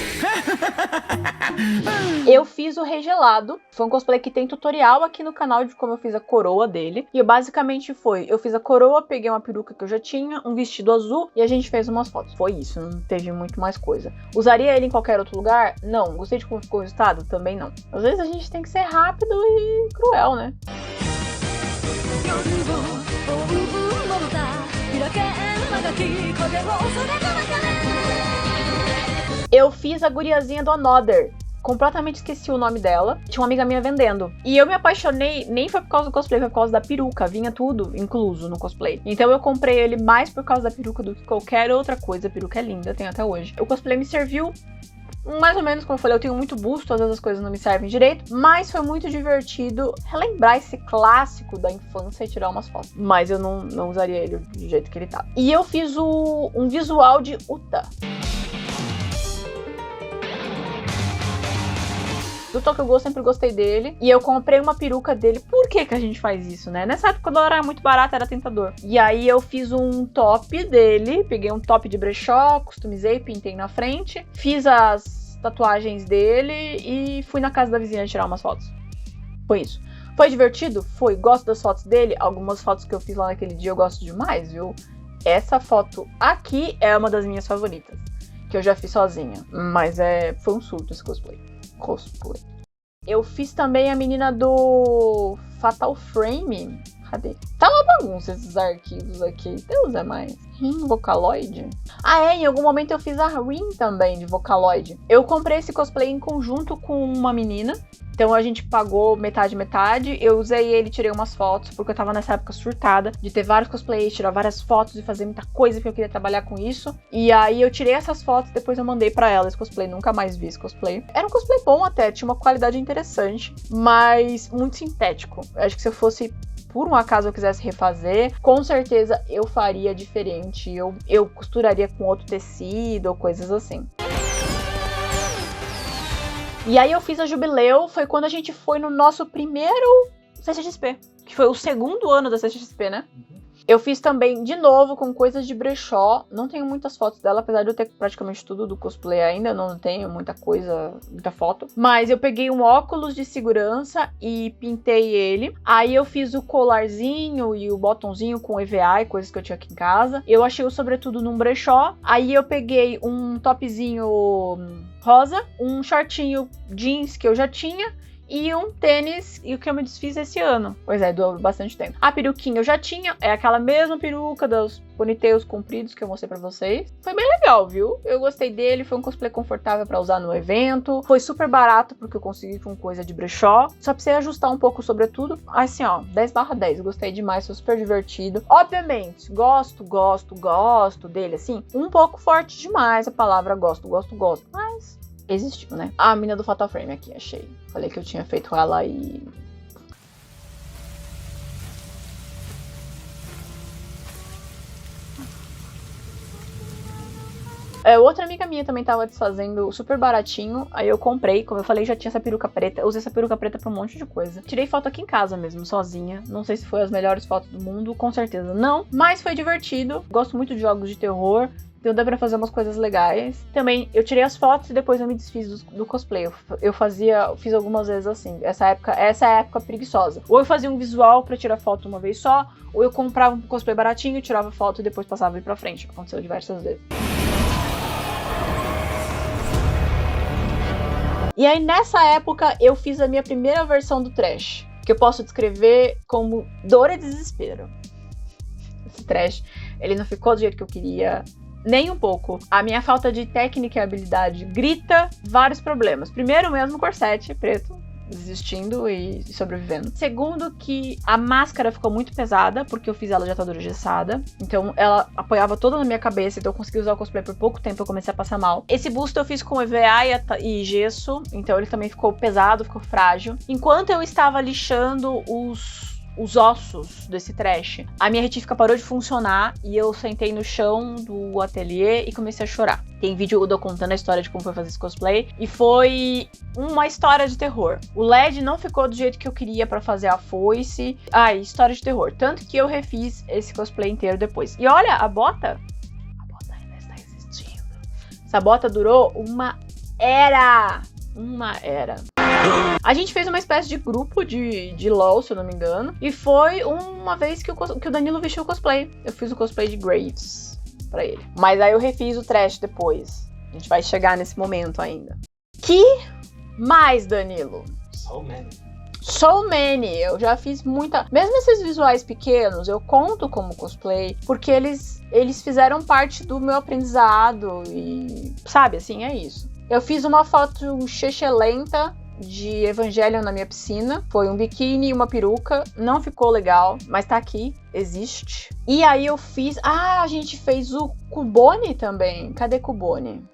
Eu fiz o regelado. Foi um cosplay que tem tutorial aqui no canal de como eu fiz a coroa dele. E basicamente eu fiz a coroa, peguei uma peruca que eu já tinha, um vestido azul e a gente fez umas fotos. Foi isso, não teve muito mais coisa. Usaria ele em qualquer outro lugar? Não. Gostei de como ficou o resultado? Também não. Às vezes a gente tem que ser rápido e cruel, né? Eu fiz a guriazinha do Another. Completamente esqueci o nome dela. Tinha uma amiga minha vendendo. E eu me apaixonei, nem foi por causa do cosplay, foi por causa da peruca. Vinha tudo incluso no cosplay. Então eu comprei ele mais por causa da peruca do que qualquer outra coisa. A peruca é linda, tem até hoje. O cosplay me serviu mais ou menos, como eu falei, eu tenho muito busto, às vezes as coisas não me servem direito. Mas foi muito divertido relembrar esse clássico da infância e tirar umas fotos. Mas eu não usaria ele do jeito que ele tá. E eu fiz um visual de Uta. Do Tokyo sempre gostei dele. E eu comprei uma peruca dele. Por que a gente faz isso, né? Nessa época o dólar era muito barato, era tentador. E aí eu fiz um top dele. Peguei um top de brechó, customizei, pintei na frente. Fiz as tatuagens dele e fui na casa da vizinha tirar umas fotos. Foi isso. Foi divertido? Foi. Gosto das fotos dele? Algumas fotos que eu fiz lá naquele dia eu gosto demais, viu? Essa foto aqui é uma das minhas favoritas. Que eu já fiz sozinha. Mas foi um surto esse cosplay. Eu fiz também a menina do Fatal Frame. Cadê? Tá uma bagunça esses arquivos aqui. Deus é mais. Vocaloid? Em algum momento eu fiz a Rin também, de Vocaloid. Eu comprei esse cosplay em conjunto com uma menina. Então a gente pagou metade. Eu usei ele, tirei umas fotos, porque eu tava nessa época surtada de ter vários cosplays, tirar várias fotos e fazer muita coisa, porque eu queria trabalhar com isso. E aí eu tirei essas fotos, depois eu mandei pra ela esse cosplay, nunca mais vi esse cosplay. Era um cosplay bom até, tinha uma qualidade interessante, mas muito sintético. Eu acho que se eu fosse, por um acaso eu quisesse refazer, com certeza eu faria diferente. Eu costuraria com outro tecido ou coisas assim. E aí eu fiz a Jubileu, foi quando a gente foi no nosso primeiro CCXP, que foi o segundo ano da CCXP, né? Eu fiz também, de novo, com coisas de brechó. Não tenho muitas fotos dela, apesar de eu ter praticamente tudo do cosplay ainda. Não tenho muita coisa, muita foto. Mas eu peguei um óculos de segurança e pintei ele. Aí eu fiz o colarzinho e o botãozinho com EVA e coisas que eu tinha aqui em casa. Eu achei o sobretudo num brechó. Aí eu peguei um topzinho rosa, um shortinho jeans que eu já tinha e um tênis, e o que eu me desfiz esse ano. Pois é, durou bastante tempo. A peruquinha eu já tinha, é aquela mesma peruca dos ponytails compridos que eu mostrei pra vocês. Foi bem legal, viu? Eu gostei dele, foi um cosplay confortável pra usar no evento. Foi super barato, porque eu consegui com coisa de brechó. Só precisei ajustar um pouco sobretudo. Assim, ó, 10/10. Gostei demais, foi super divertido. Obviamente, gosto dele, assim. Um pouco forte demais a palavra gosto. Mas existiu, né? A mina do Fatal Frame aqui, achei. Falei que eu tinha feito ela e... outra amiga minha também tava desfazendo super baratinho. Aí eu comprei, como eu falei, já tinha essa peruca preta. Eu usei essa peruca preta pra um monte de coisa. Tirei foto aqui em casa mesmo, sozinha. Não sei se foi as melhores fotos do mundo, com certeza não. Mas foi divertido. Gosto muito de jogos de terror. Então dá pra fazer umas coisas legais. Também, eu tirei as fotos e depois eu me desfiz do cosplay. Eu fiz algumas vezes assim. Essa é a época preguiçosa. Ou eu fazia um visual pra tirar foto uma vez só, ou eu comprava um cosplay baratinho, tirava foto e depois passava ele pra frente. Aconteceu diversas vezes. E aí, nessa época, eu fiz a minha primeira versão do trash, que eu posso descrever como dor e desespero. Esse trash, ele não ficou do jeito que eu queria, nem um pouco. A minha falta de técnica e habilidade grita vários problemas. Primeiro, mesmo corsete preto, desistindo e sobrevivendo. Segundo, que a máscara ficou muito pesada, porque eu fiz ela de atadura engessada. Então ela apoiava toda na minha cabeça, então eu consegui usar o cosplay por pouco tempo, eu comecei a passar mal. Esse busto eu fiz com EVA e gesso, então ele também ficou pesado, ficou frágil. Enquanto eu estava lixando os ossos desse trash, a minha retífica parou de funcionar e eu sentei no chão do ateliê e comecei a chorar. Tem vídeo eu contando a história de como foi fazer esse cosplay e foi uma história de terror. O LED não ficou do jeito que eu queria pra fazer a foice. História de terror. Tanto que eu refiz esse cosplay inteiro depois. E olha, a bota ainda está existindo. Essa bota durou uma era. A gente fez uma espécie de grupo de LOL, se eu não me engano. E foi uma vez que o Danilo vestiu o cosplay. Eu fiz o cosplay de Graves pra ele. Mas aí eu refiz o trash depois. A gente vai chegar nesse momento ainda. Que mais, Danilo? So many. Eu já fiz muita... Mesmo esses visuais pequenos, eu conto como cosplay. Porque eles fizeram parte do meu aprendizado. E, sabe, assim, é isso. Eu fiz uma foto chechelenta de Evangelion na minha piscina. Foi um biquíni e uma peruca. Não ficou legal, mas tá aqui. Existe. E aí eu fiz... a gente fez o Cubone também. Cadê Cubone?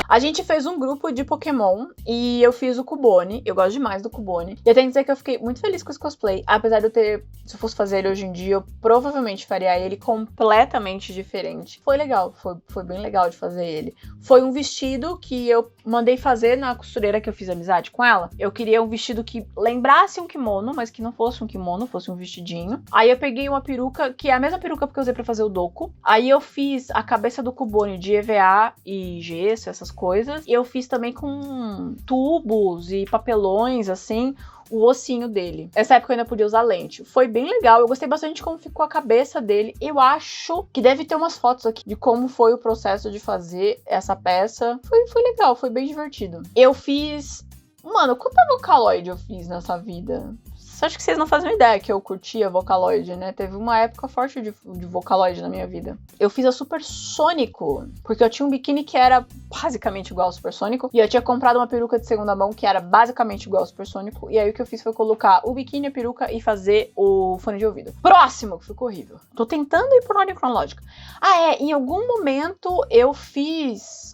A gente fez um grupo de Pokémon e eu fiz o Cubone. Eu gosto demais do Cubone. E eu tenho que dizer que eu fiquei muito feliz com esse cosplay. Apesar de eu ter... Se eu fosse fazer ele hoje em dia, eu provavelmente faria ele completamente diferente. Foi legal. Foi bem legal de fazer ele. Foi um vestido que eu mandei fazer na costureira que eu fiz amizade com ela. Eu queria um vestido que lembrasse um kimono, mas que não fosse um kimono, fosse um vestidinho. Aí eu peguei uma peruca, que é a mesma peruca que eu usei pra fazer o doku. Aí eu fiz a cabeça do Cubone de EVA e gesso, essas coisas. E eu fiz também com tubos e papelões, assim, o ossinho dele. Essa época eu ainda podia usar lente. Foi bem legal, eu gostei bastante de como ficou a cabeça dele. Eu acho que deve ter umas fotos aqui de como foi o processo de fazer essa peça. Foi legal, foi bem divertido. Eu fiz... Mano, quanta Vocaloid eu fiz nessa vida? Acho que vocês não fazem ideia que eu curtia Vocaloid, né? Teve uma época forte de Vocaloid na minha vida. Eu fiz a Supersônico, porque eu tinha um biquíni que era basicamente igual ao Supersônico, e eu tinha comprado uma peruca de segunda mão que era basicamente igual ao Supersônico, e aí o que eu fiz foi colocar o biquíni, a peruca e fazer o fone de ouvido. Próximo, que ficou horrível. Tô tentando ir por ordem cronológica. Em algum momento eu fiz...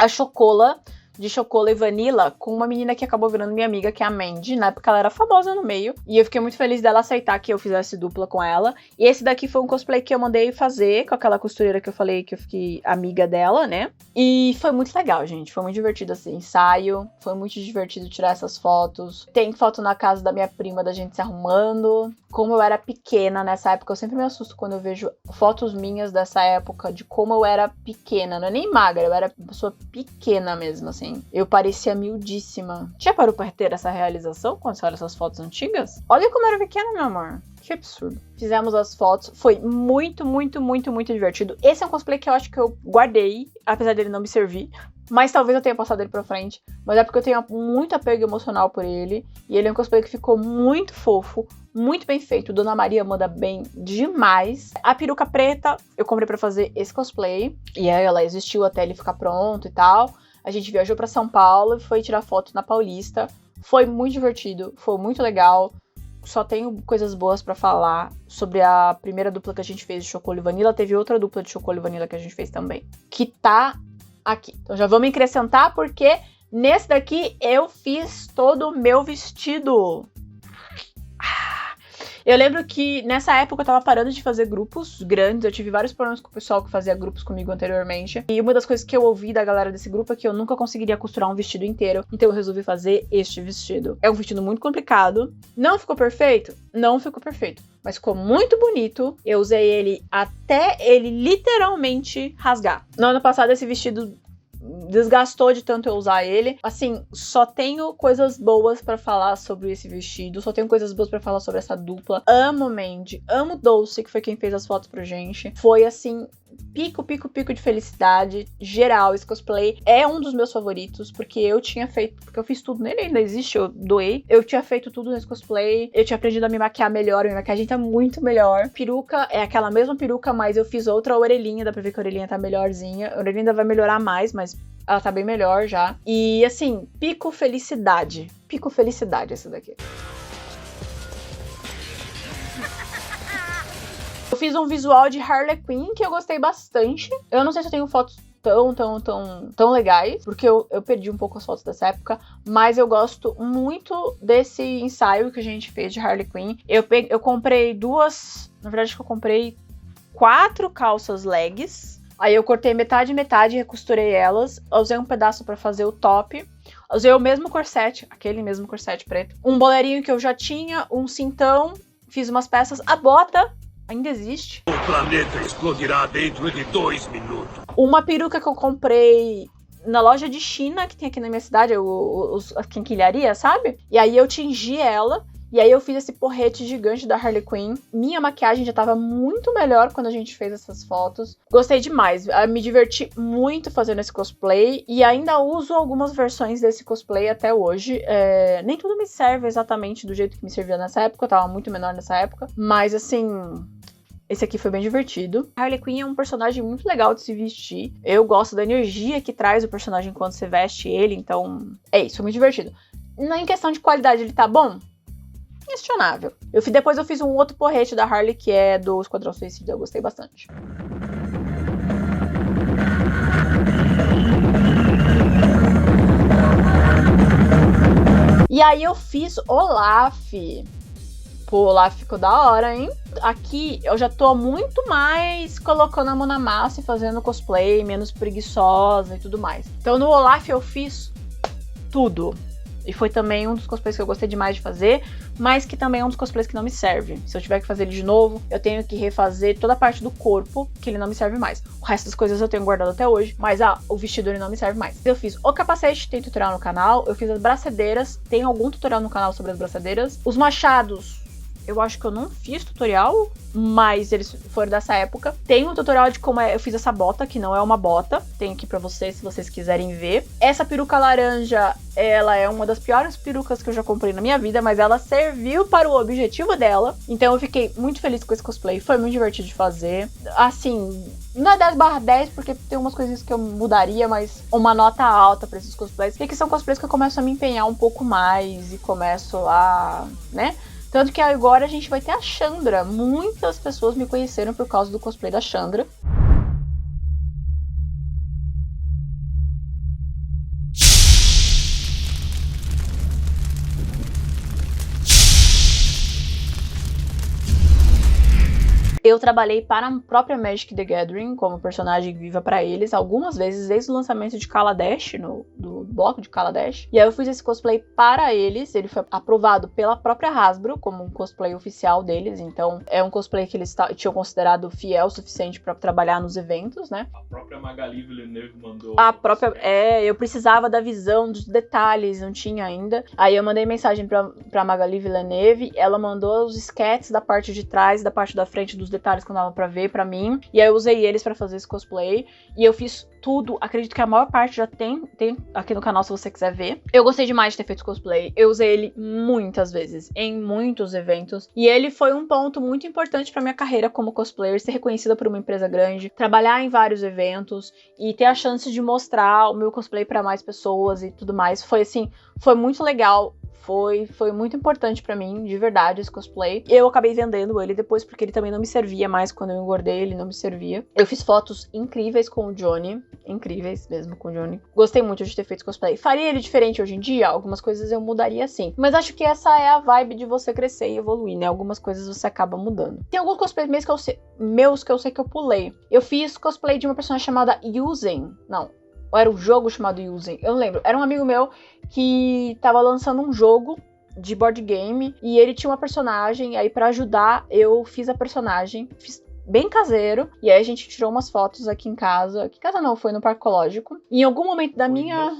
a Chocola de Chocola e Vanilla com uma menina que acabou virando minha amiga, que é a Mandy. Na época ela era famosa no meio. E eu fiquei muito feliz dela aceitar que eu fizesse dupla com ela. E esse daqui foi um cosplay que eu mandei fazer com aquela costureira que eu falei que eu fiquei amiga dela, né? E foi muito legal, gente. Foi muito divertido esse ensaio. Foi muito divertido tirar essas fotos. Tem foto na casa da minha prima da gente se arrumando. Como eu era pequena nessa época, eu sempre me assusto quando eu vejo fotos minhas dessa época, de como eu era pequena. Não é nem magra, eu era uma pessoa pequena mesmo, assim. Eu parecia miudíssima. Já parou pra ter essa realização quando você olha essas fotos antigas? Olha como eu era pequena, meu amor. Que absurdo. Fizemos as fotos, foi muito, muito, muito, muito divertido. Esse é um cosplay que eu acho que eu guardei, apesar dele não me servir. Mas talvez eu tenha passado ele pra frente. Mas é porque eu tenho muito apego emocional por ele. E ele é um cosplay que ficou muito fofo, muito bem feito. Dona Maria manda bem demais. A peruca preta eu comprei pra fazer esse cosplay. E aí ela existiu até ele ficar pronto e tal. A gente viajou pra São Paulo e foi tirar foto na Paulista. Foi muito divertido, foi muito legal. Só tenho coisas boas pra falar sobre a primeira dupla que a gente fez de Chocola e Vanilla. Teve outra dupla de Chocola e Vanilla que a gente fez também, que tá aqui. Então já vou me acrescentar porque nesse daqui eu fiz todo o meu vestido. Eu lembro que nessa época eu tava parando de fazer grupos grandes, eu tive vários problemas com o pessoal que fazia grupos comigo anteriormente. E uma das coisas que eu ouvi da galera desse grupo é que eu nunca conseguiria costurar um vestido inteiro, então eu resolvi fazer este vestido. É um vestido muito complicado, não ficou perfeito? Não ficou perfeito, mas ficou muito bonito. Eu usei ele até ele literalmente rasgar. No ano passado esse vestido desgastou de tanto eu usar ele. Assim, só tenho coisas boas pra falar sobre esse vestido. Só tenho coisas boas pra falar sobre essa dupla. Amo Mandy, amo Dulce, que foi quem fez as fotos pra gente. Foi assim, pico de felicidade geral. Esse cosplay é um dos meus favoritos, porque eu tinha feito, porque eu fiz tudo nele, ainda existe, eu doei. Eu tinha feito tudo nesse cosplay, eu tinha aprendido a me maquiar melhor, minha maquiagem tá muito melhor. Peruca é aquela mesma peruca, mas eu fiz outra orelhinha, dá pra ver que a orelhinha tá melhorzinha. A orelhinha ainda vai melhorar mais, mas ela tá bem melhor já. E assim, pico felicidade esse daqui. Eu fiz um visual de Harley Quinn que eu gostei bastante. Eu não sei se eu tenho fotos tão legais, porque eu perdi um pouco as fotos dessa época, mas eu gosto muito desse ensaio que a gente fez de Harley Quinn. Eu comprei duas, na verdade que eu comprei 4 calças legs. Aí eu cortei metade e recosturei elas. Usei um pedaço pra fazer o top. Usei o mesmo corset, aquele mesmo corset preto. Um boleirinho que eu já tinha, um cintão. Fiz umas peças. A bota ainda existe. O planeta explodirá dentro de 2 minutos. Uma peruca que eu comprei na loja de China, que tem aqui na minha cidade, a quinquilharia, sabe? E aí eu tingi ela. E aí eu fiz esse porrete gigante da Harley Quinn. Minha maquiagem já tava muito melhor quando a gente fez essas fotos. Gostei demais. Me diverti muito fazendo esse cosplay. E ainda uso algumas versões desse cosplay até hoje. Nem tudo me serve exatamente do jeito que me servia nessa época. Eu tava muito menor nessa época. Mas assim, esse aqui foi bem divertido. Harley Quinn é um personagem muito legal de se vestir. Eu gosto da energia que traz o personagem quando você veste ele. Então é isso, foi muito divertido. Em questão de qualidade, ele tá bom? Questionável. Depois eu fiz um outro porrete da Harley, que é do Esquadrão Suicida, eu gostei bastante. E aí eu fiz Olaf. Pô, Olaf ficou da hora, hein? Aqui eu já tô muito mais colocando a mão na massa e fazendo cosplay, menos preguiçosa e tudo mais. Então no Olaf eu fiz tudo. E foi também um dos cosplays que eu gostei demais de fazer, mas que também é um dos cosplays que não me serve. Se eu tiver que fazer ele de novo, eu tenho que refazer toda a parte do corpo, que ele não me serve mais. O resto das coisas eu tenho guardado até hoje, mas o vestido ele não me serve mais. Eu fiz o capacete, tem tutorial no canal. Eu fiz as braçadeiras, tem algum tutorial no canal sobre as braçadeiras. Os machados, eu acho que eu não fiz tutorial, mas eles foram dessa época. Tem um tutorial de como eu fiz essa bota, que não é uma bota. Tem aqui pra vocês, se vocês quiserem ver. Essa peruca laranja, ela é uma das piores perucas que eu já comprei na minha vida, mas ela serviu para o objetivo dela. Então eu fiquei muito feliz com esse cosplay. Foi muito divertido de fazer. Assim, não é 10/10, porque tem umas coisinhas que eu mudaria, mas uma nota alta pra esses cosplays. E que são cosplays que eu começo a me empenhar um pouco mais e começo a, né? Tanto que agora a gente vai ter a Chandra. Muitas pessoas me conheceram por causa do cosplay da Chandra. Eu trabalhei para a própria Magic the Gathering como personagem viva pra eles, algumas vezes desde o lançamento de Kaladesh, do bloco de Kaladesh. E aí eu fiz esse cosplay para eles, ele foi aprovado pela própria Hasbro como um cosplay oficial deles, então é um cosplay que eles tinham considerado fiel o suficiente pra trabalhar nos eventos, né? A própria Magali Villeneuve mandou. Eu precisava da visão dos detalhes, não tinha ainda. Aí eu mandei mensagem pra Magali Villeneuve, ela mandou os sketches da parte de trás, da parte da frente dos detalhes que não dava pra ver pra mim. E aí eu usei eles pra fazer esse cosplay. E eu fiz tudo, acredito que a maior parte já tem aqui no canal se você quiser ver. Eu gostei demais de ter feito cosplay. Eu usei ele muitas vezes, em muitos eventos. E ele foi um ponto muito importante pra minha carreira como cosplayer, ser reconhecida por uma empresa grande, trabalhar em vários eventos e ter a chance de mostrar o meu cosplay pra mais pessoas e tudo mais. Foi assim, foi muito legal. Foi muito importante pra mim, de verdade, esse cosplay. Eu acabei vendendo ele depois, porque ele também não me servia mais. Quando eu engordei, ele não me servia. Eu fiz fotos incríveis com o Johnny. Incríveis mesmo com o Johnny. Gostei muito de ter feito cosplay. Faria ele diferente hoje em dia? Algumas coisas eu mudaria sim. Mas acho que essa é a vibe de você crescer e evoluir, né? Algumas coisas você acaba mudando. Tem alguns cosplays meus que eu sei que eu pulei. Eu fiz cosplay de uma personagem chamada Yuzen. Não. Ou era um jogo chamado Yuzen, eu não lembro. Era um amigo meu que tava lançando um jogo de board game e ele tinha uma personagem, aí pra ajudar eu fiz a personagem, fiz bem caseiro, e aí a gente tirou umas fotos aqui em casa. Aqui em casa não, foi no Parque Ecológico. E em algum momento da minha...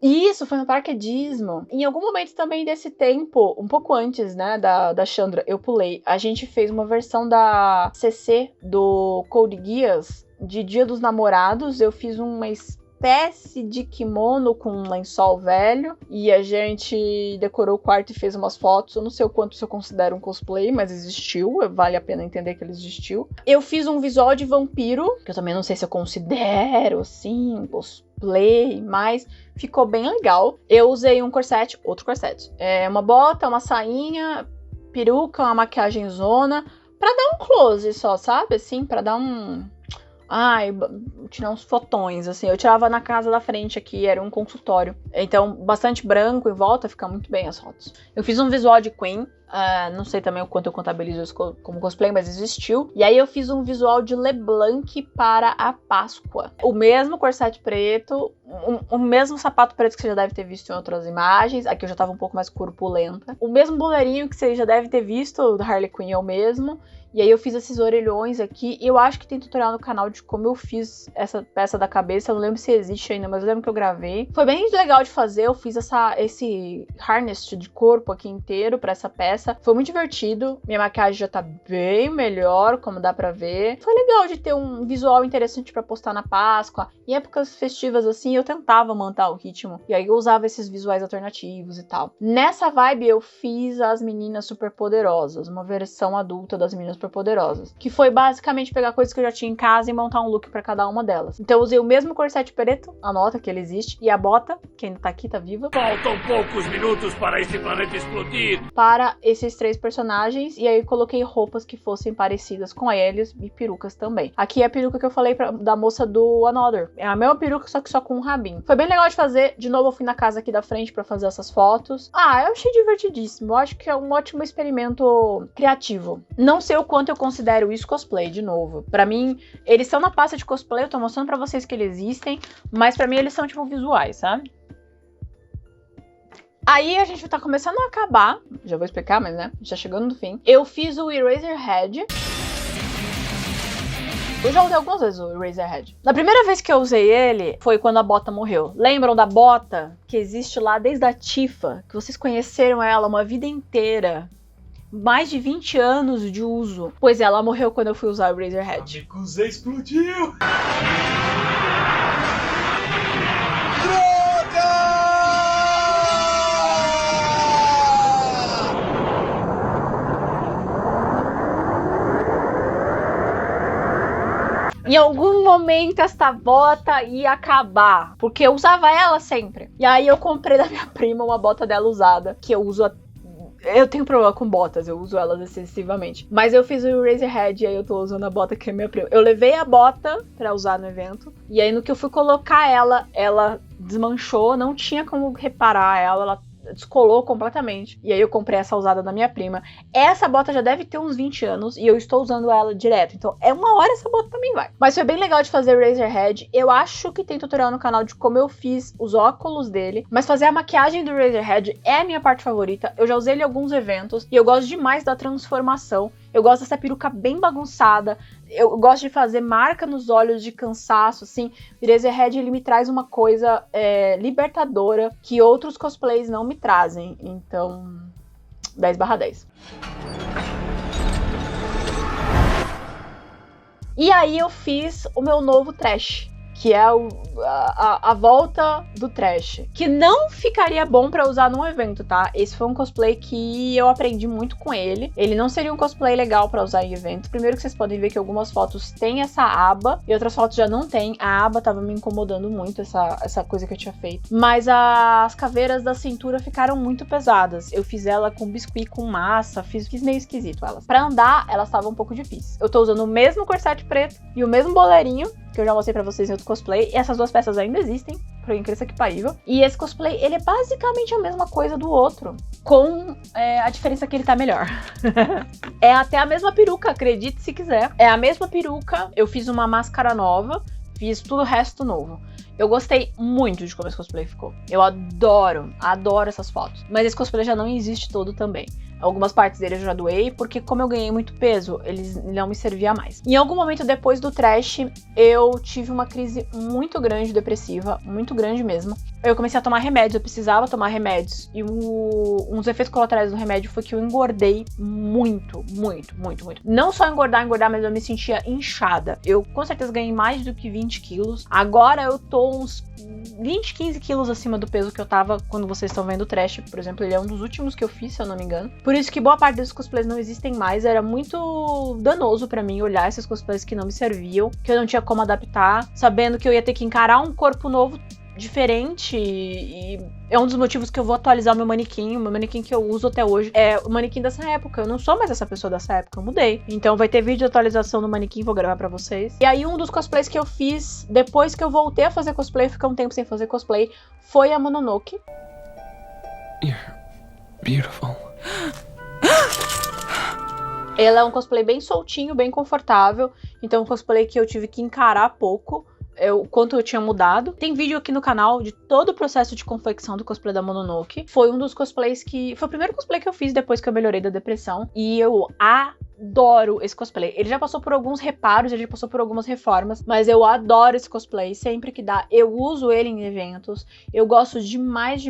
Isso, foi no paraquedismo. Em algum momento também desse tempo, um pouco antes, né, da Chandra, eu pulei. A gente fez uma versão da CC do Code Geass de Dia dos Namorados. Eu fiz uma espécie de kimono com um lençol velho e a gente decorou o quarto e fez umas fotos. Eu não sei o quanto isso eu considero um cosplay, mas existiu, vale a pena entender que ele existiu. Eu fiz um visual de vampiro, que eu também não sei se eu considero assim, cosplay, mas ficou bem legal. Eu usei um corset, outro corset, uma bota, uma sainha, peruca, uma maquiagem zona, pra dar um close só, sabe? Assim, pra dar tirar uns fotões, assim. Eu tirava na casa da frente aqui, era um consultório. Então, bastante branco em volta, fica muito bem as fotos. Eu fiz um visual de Queen. Não sei também o quanto eu contabilizo isso como cosplay, mas existiu. E aí eu fiz um visual de LeBlanc para a Páscoa. O mesmo corset preto, o mesmo sapato preto que você já deve ter visto em outras imagens. Aqui eu já tava um pouco mais corpulenta. O mesmo boleirinho que você já deve ter visto, do Harley Quinn é o mesmo. E aí eu fiz esses orelhões aqui. E eu acho que tem tutorial no canal de como eu fiz essa peça da cabeça. Eu não lembro se existe ainda, mas eu lembro que eu gravei. Foi bem legal de fazer. Eu fiz esse harness de corpo aqui inteiro pra essa peça. Foi muito divertido. Minha maquiagem já tá bem melhor, como dá pra ver. Foi legal de ter um visual interessante pra postar na Páscoa. Em épocas festivas assim, eu tentava manter o ritmo. E aí eu usava esses visuais alternativos e tal. Nessa vibe eu fiz as meninas superpoderosas. Uma versão adulta das meninas superpoderosas. Que foi basicamente pegar coisas que eu já tinha em casa e montar um look pra cada uma delas. Então eu usei o mesmo corset preto, anota que ele existe, e a bota, que ainda tá aqui, tá viva. Faltam poucos minutos para esse planeta explodir. Para esses 3 personagens, e aí eu coloquei roupas que fossem parecidas com eles e perucas também. Aqui é a peruca que eu falei da moça do Another. É a mesma peruca, só com um rabinho. Foi bem legal de fazer. De novo eu fui na casa aqui da frente pra fazer essas fotos. Eu achei divertidíssimo. Eu acho que é um ótimo experimento criativo. Não sei o quanto eu considero isso cosplay, de novo. Pra mim, eles são na pasta de cosplay, eu tô mostrando pra vocês que eles existem, mas pra mim eles são tipo visuais, sabe? Aí a gente tá começando a acabar, já vou explicar, mas né, já chegando no fim. Eu fiz o Eraserhead. Eu já usei algumas vezes o Eraserhead. Na primeira vez que eu usei ele, foi quando a Bota morreu. Lembram da Bota? Que existe lá desde a Tifa, que vocês conheceram ela uma vida inteira. Mais de 20 anos de uso. Pois é, ela morreu quando eu fui usar o Eraserhead. A Mikusa explodiu! Em algum momento essa bota ia acabar, porque eu usava ela sempre. E aí eu comprei da minha prima uma bota dela usada, que eu uso eu tenho problema com botas, eu uso elas excessivamente. Mas eu fiz o Eraserhead e aí eu tô usando a bota que é minha prima. Eu levei a bota pra usar no evento. E aí no que eu fui colocar ela desmanchou. Não tinha como reparar ela descolou completamente. E aí eu comprei essa usada da minha prima. Essa bota já deve ter uns 20 anos e eu estou usando ela direto. Então, uma hora essa bota também vai. Mas foi bem legal de fazer Razorhead. Eu acho que tem tutorial no canal de como eu fiz os óculos dele. Mas fazer a maquiagem do Razorhead é a minha parte favorita. Eu já usei ele em alguns eventos e eu gosto demais da transformação. Eu gosto dessa peruca bem bagunçada. Eu gosto de fazer marca nos olhos de cansaço, assim. O Razorhead, ele me traz uma coisa libertadora que outros cosplays não me trazem. Então, 10/10. E aí eu fiz o meu novo trash, que é a volta do trash, que não ficaria bom pra usar num evento, tá? Esse foi um cosplay que eu aprendi muito com ele. Ele não seria um cosplay legal pra usar em evento. Primeiro que vocês podem ver que algumas fotos têm essa aba e outras fotos já não tem. A aba tava me incomodando muito, essa coisa que eu tinha feito. Mas as caveiras da cintura ficaram muito pesadas. Eu fiz ela com biscuit, com massa, fiz meio esquisito elas. Pra andar, elas estavam um pouco difíceis. Eu tô usando o mesmo corset preto e o mesmo boleirinho, que eu já mostrei pra vocês em outro cosplay, e essas duas peças ainda existem, por incrível que parível. E esse cosplay, ele é basicamente a mesma coisa do outro, com a diferença que ele tá melhor. É até a mesma peruca, acredite se quiser. É a mesma peruca, eu fiz uma máscara nova, fiz tudo o resto novo. Eu gostei muito de como esse cosplay ficou. Eu adoro essas fotos. Mas esse cosplay já não existe todo também. Algumas partes dele eu já doei, porque como eu ganhei muito peso, eles não me servia mais. Em algum momento depois do trash, eu tive uma crise muito grande depressiva, muito grande mesmo. Eu comecei a tomar remédios, eu precisava tomar remédios. E um dos efeitos colaterais do remédio foi que eu engordei muito. Não só engordar, mas eu me sentia inchada. Eu com certeza ganhei mais do que 20 quilos. Agora eu tô uns 15 quilos acima do peso que eu tava quando vocês estão vendo o trash, por exemplo. Ele é um dos últimos que eu fiz, se eu não me engano. Por isso que boa parte desses cosplays não existem mais. Era muito danoso pra mim olhar esses cosplays que não me serviam, que eu não tinha como adaptar, sabendo que eu ia ter que encarar um corpo novo, diferente, e é um dos motivos que eu vou atualizar o meu manequim que eu uso até hoje é o manequim dessa época. Eu não sou mais essa pessoa dessa época, eu mudei. Então vai ter vídeo de atualização do manequim, vou gravar pra vocês. E aí um dos cosplays que eu fiz depois que eu voltei a fazer cosplay, fiquei um tempo sem fazer cosplay, foi a Mononoke. You're beautiful. Ela é um cosplay bem soltinho, bem confortável, então um cosplay que eu tive que encarar pouco, o quanto eu tinha mudado. Tem vídeo aqui no canal de todo o processo de confecção do cosplay da Mononoke. Foi um dos cosplays que... Foi o primeiro cosplay que eu fiz depois que eu melhorei da depressão. E eu adoro esse cosplay. Ele já passou por alguns reparos, ele já passou por algumas reformas, mas eu adoro esse cosplay. Sempre que dá, eu uso ele em eventos. Eu gosto demais.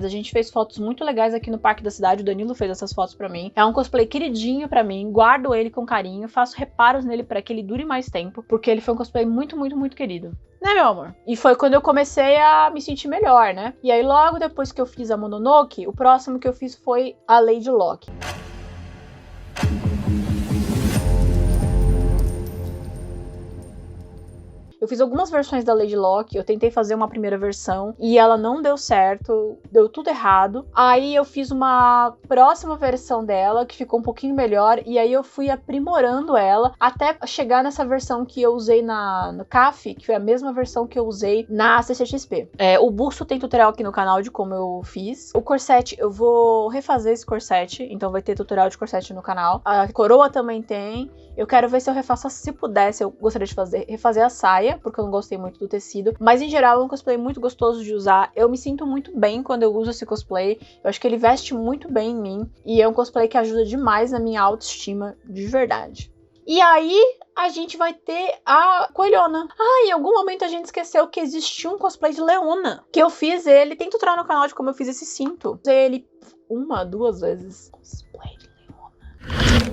A gente fez fotos muito legais aqui no Parque da Cidade. O Danilo fez essas fotos pra mim. É um cosplay queridinho pra mim. Guardo ele com carinho. Faço reparos nele pra que ele dure mais tempo, porque ele foi um cosplay muito querido. Né, meu amor? E foi quando eu comecei a me sentir melhor, né? E aí, logo depois que eu fiz a Mononoke, o próximo que eu fiz foi a Lady Locke. Eu fiz algumas versões da Lady Locke, eu tentei fazer uma primeira versão e ela não deu certo, deu tudo errado. Aí eu fiz uma próxima versão dela, que ficou um pouquinho melhor, e aí eu fui aprimorando ela até chegar nessa versão que eu usei no CAF, que foi a mesma versão que eu usei na CCXP. O busto tem tutorial aqui no canal de como eu fiz. O corset, eu vou refazer esse corset, então vai ter tutorial de corset no canal. A coroa também tem. Eu quero ver se eu refaço, se pudesse, eu gostaria de refazer a saia, porque eu não gostei muito do tecido. Mas em geral é um cosplay muito gostoso de usar. Eu me sinto muito bem quando eu uso esse cosplay. Eu acho que ele veste muito bem em mim. E é um cosplay que ajuda demais na minha autoestima, de verdade. E aí a gente vai ter a Coelhona. Em algum momento a gente esqueceu que existia um cosplay de Leona. Que eu fiz ele, tem tutorial no canal de como eu fiz esse cinto. Usei ele 1, 2 vezes. Cosplay de Leona.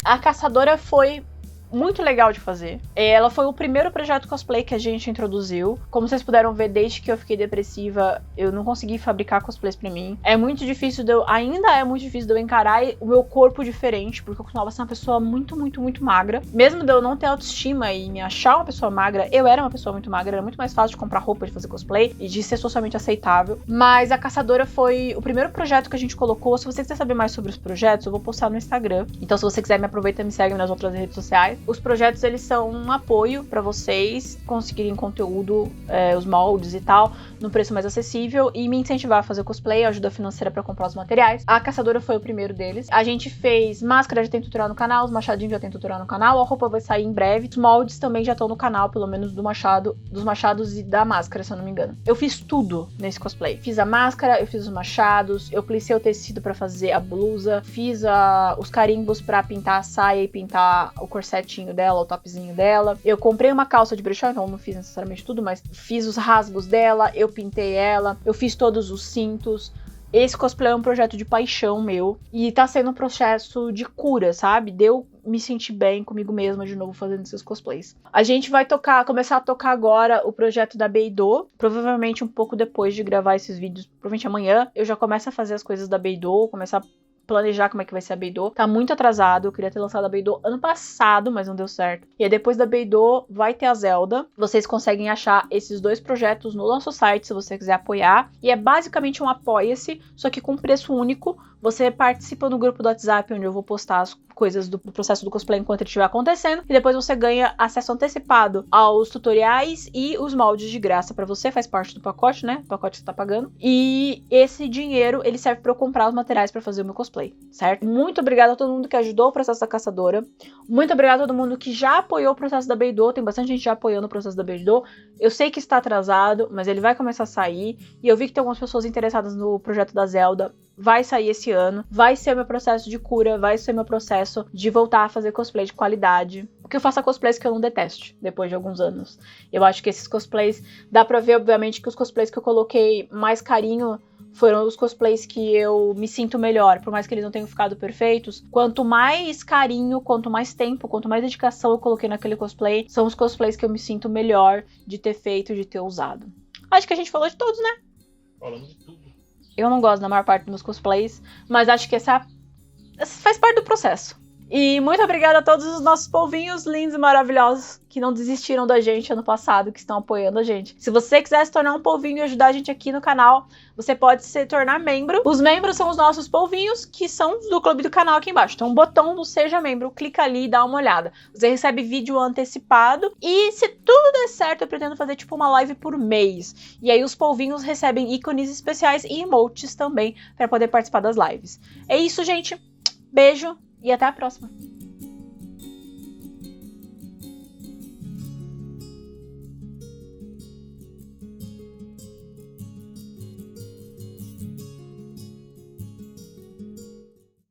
A caçadora foi muito legal de fazer. Ela foi o primeiro projeto cosplay que a gente introduziu. Como vocês puderam ver, desde que eu fiquei depressiva, eu não consegui fabricar cosplays pra mim. Ainda é muito difícil de eu encarar o meu corpo diferente, porque eu costumava ser uma pessoa muito magra. Mesmo de eu não ter autoestima e me achar uma pessoa magra, eu era uma pessoa muito magra, era muito mais fácil de comprar roupa, de fazer cosplay e de ser socialmente aceitável. Mas a caçadora foi o primeiro projeto que a gente colocou. Se você quiser saber mais sobre os projetos, eu vou postar no Instagram. Então, se você quiser me aproveitar, me segue nas outras redes sociais. Os projetos, eles são um apoio pra vocês conseguirem conteúdo, os moldes e tal, no preço mais acessível e me incentivar a fazer cosplay, ajuda financeira pra comprar os materiais. A caçadora foi o primeiro deles. A gente fez máscara, já tem tutorial no canal, os machadinhos já tem tutorial no canal, a roupa vai sair em breve. Os moldes também já estão no canal, pelo menos dos machados e da máscara, se eu não me engano. Eu fiz tudo nesse cosplay. Fiz a máscara, eu fiz os machados, eu plicei o tecido pra fazer a blusa, fiz os carimbos pra pintar a saia e pintar o corsetinho dela, o topzinho dela. Eu comprei uma calça de brechó, então não fiz necessariamente tudo, mas fiz os rasgos dela, eu pintei ela, eu fiz todos os cintos. Esse cosplay é um projeto de paixão meu e tá sendo um processo de cura, sabe? Deu me sentir bem comigo mesma de novo fazendo esses cosplays. A gente vai começar a tocar agora o projeto da Beidou, provavelmente um pouco depois de gravar esses vídeos, provavelmente amanhã eu já começo a fazer as coisas da Beidou, começar a planejar como é que vai ser a Beidou. Tá muito atrasado, eu queria ter lançado a Beidou ano passado, mas não deu certo. E aí depois da Beidou vai ter a Zelda. Vocês conseguem achar esses 2 projetos no nosso site, se você quiser apoiar. E é basicamente um apoia-se, só que com preço único. Você participa no grupo do WhatsApp, onde eu vou postar as coisas do processo do cosplay enquanto ele estiver acontecendo. E depois você ganha acesso antecipado aos tutoriais e os moldes de graça pra você. Faz parte do pacote, né? O pacote que você tá pagando. E esse dinheiro, ele serve pra eu comprar os materiais pra fazer o meu cosplay, certo? Muito obrigada a todo mundo que ajudou o processo da caçadora. Muito obrigada a todo mundo que já apoiou o processo da Beidou. Tem bastante gente já apoiando o processo da Beidou. Eu sei que está atrasado, mas ele vai começar a sair. E eu vi que tem algumas pessoas interessadas no projeto da Zelda. Vai sair esse ano, vai ser meu processo de cura, vai ser meu processo de voltar a fazer cosplay de qualidade. Porque eu faço cosplays que eu não deteste, depois de alguns anos. Eu acho que esses cosplays, dá pra ver, obviamente, que os cosplays que eu coloquei mais carinho foram os cosplays que eu me sinto melhor, por mais que eles não tenham ficado perfeitos. Quanto mais carinho, quanto mais tempo, quanto mais dedicação eu coloquei naquele cosplay, são os cosplays que eu me sinto melhor de ter feito, de ter usado. Acho que a gente falou de todos, né? Falamos de tudo. Eu não gosto da maior parte dos meus cosplays, mas acho que essa faz parte do processo. E muito obrigada a todos os nossos polvinhos lindos e maravilhosos que não desistiram da gente ano passado, que estão apoiando a gente. Se você quiser se tornar um polvinho e ajudar a gente aqui no canal, você pode se tornar membro. Os membros são os nossos polvinhos, que são do clube do canal aqui embaixo. Então, um botão do Seja Membro, clica ali e dá uma olhada. Você recebe vídeo antecipado e, se tudo der certo, eu pretendo fazer tipo uma live por mês. E aí os polvinhos recebem ícones especiais e emotes também para poder participar das lives. É isso, gente. Beijo. E até a próxima.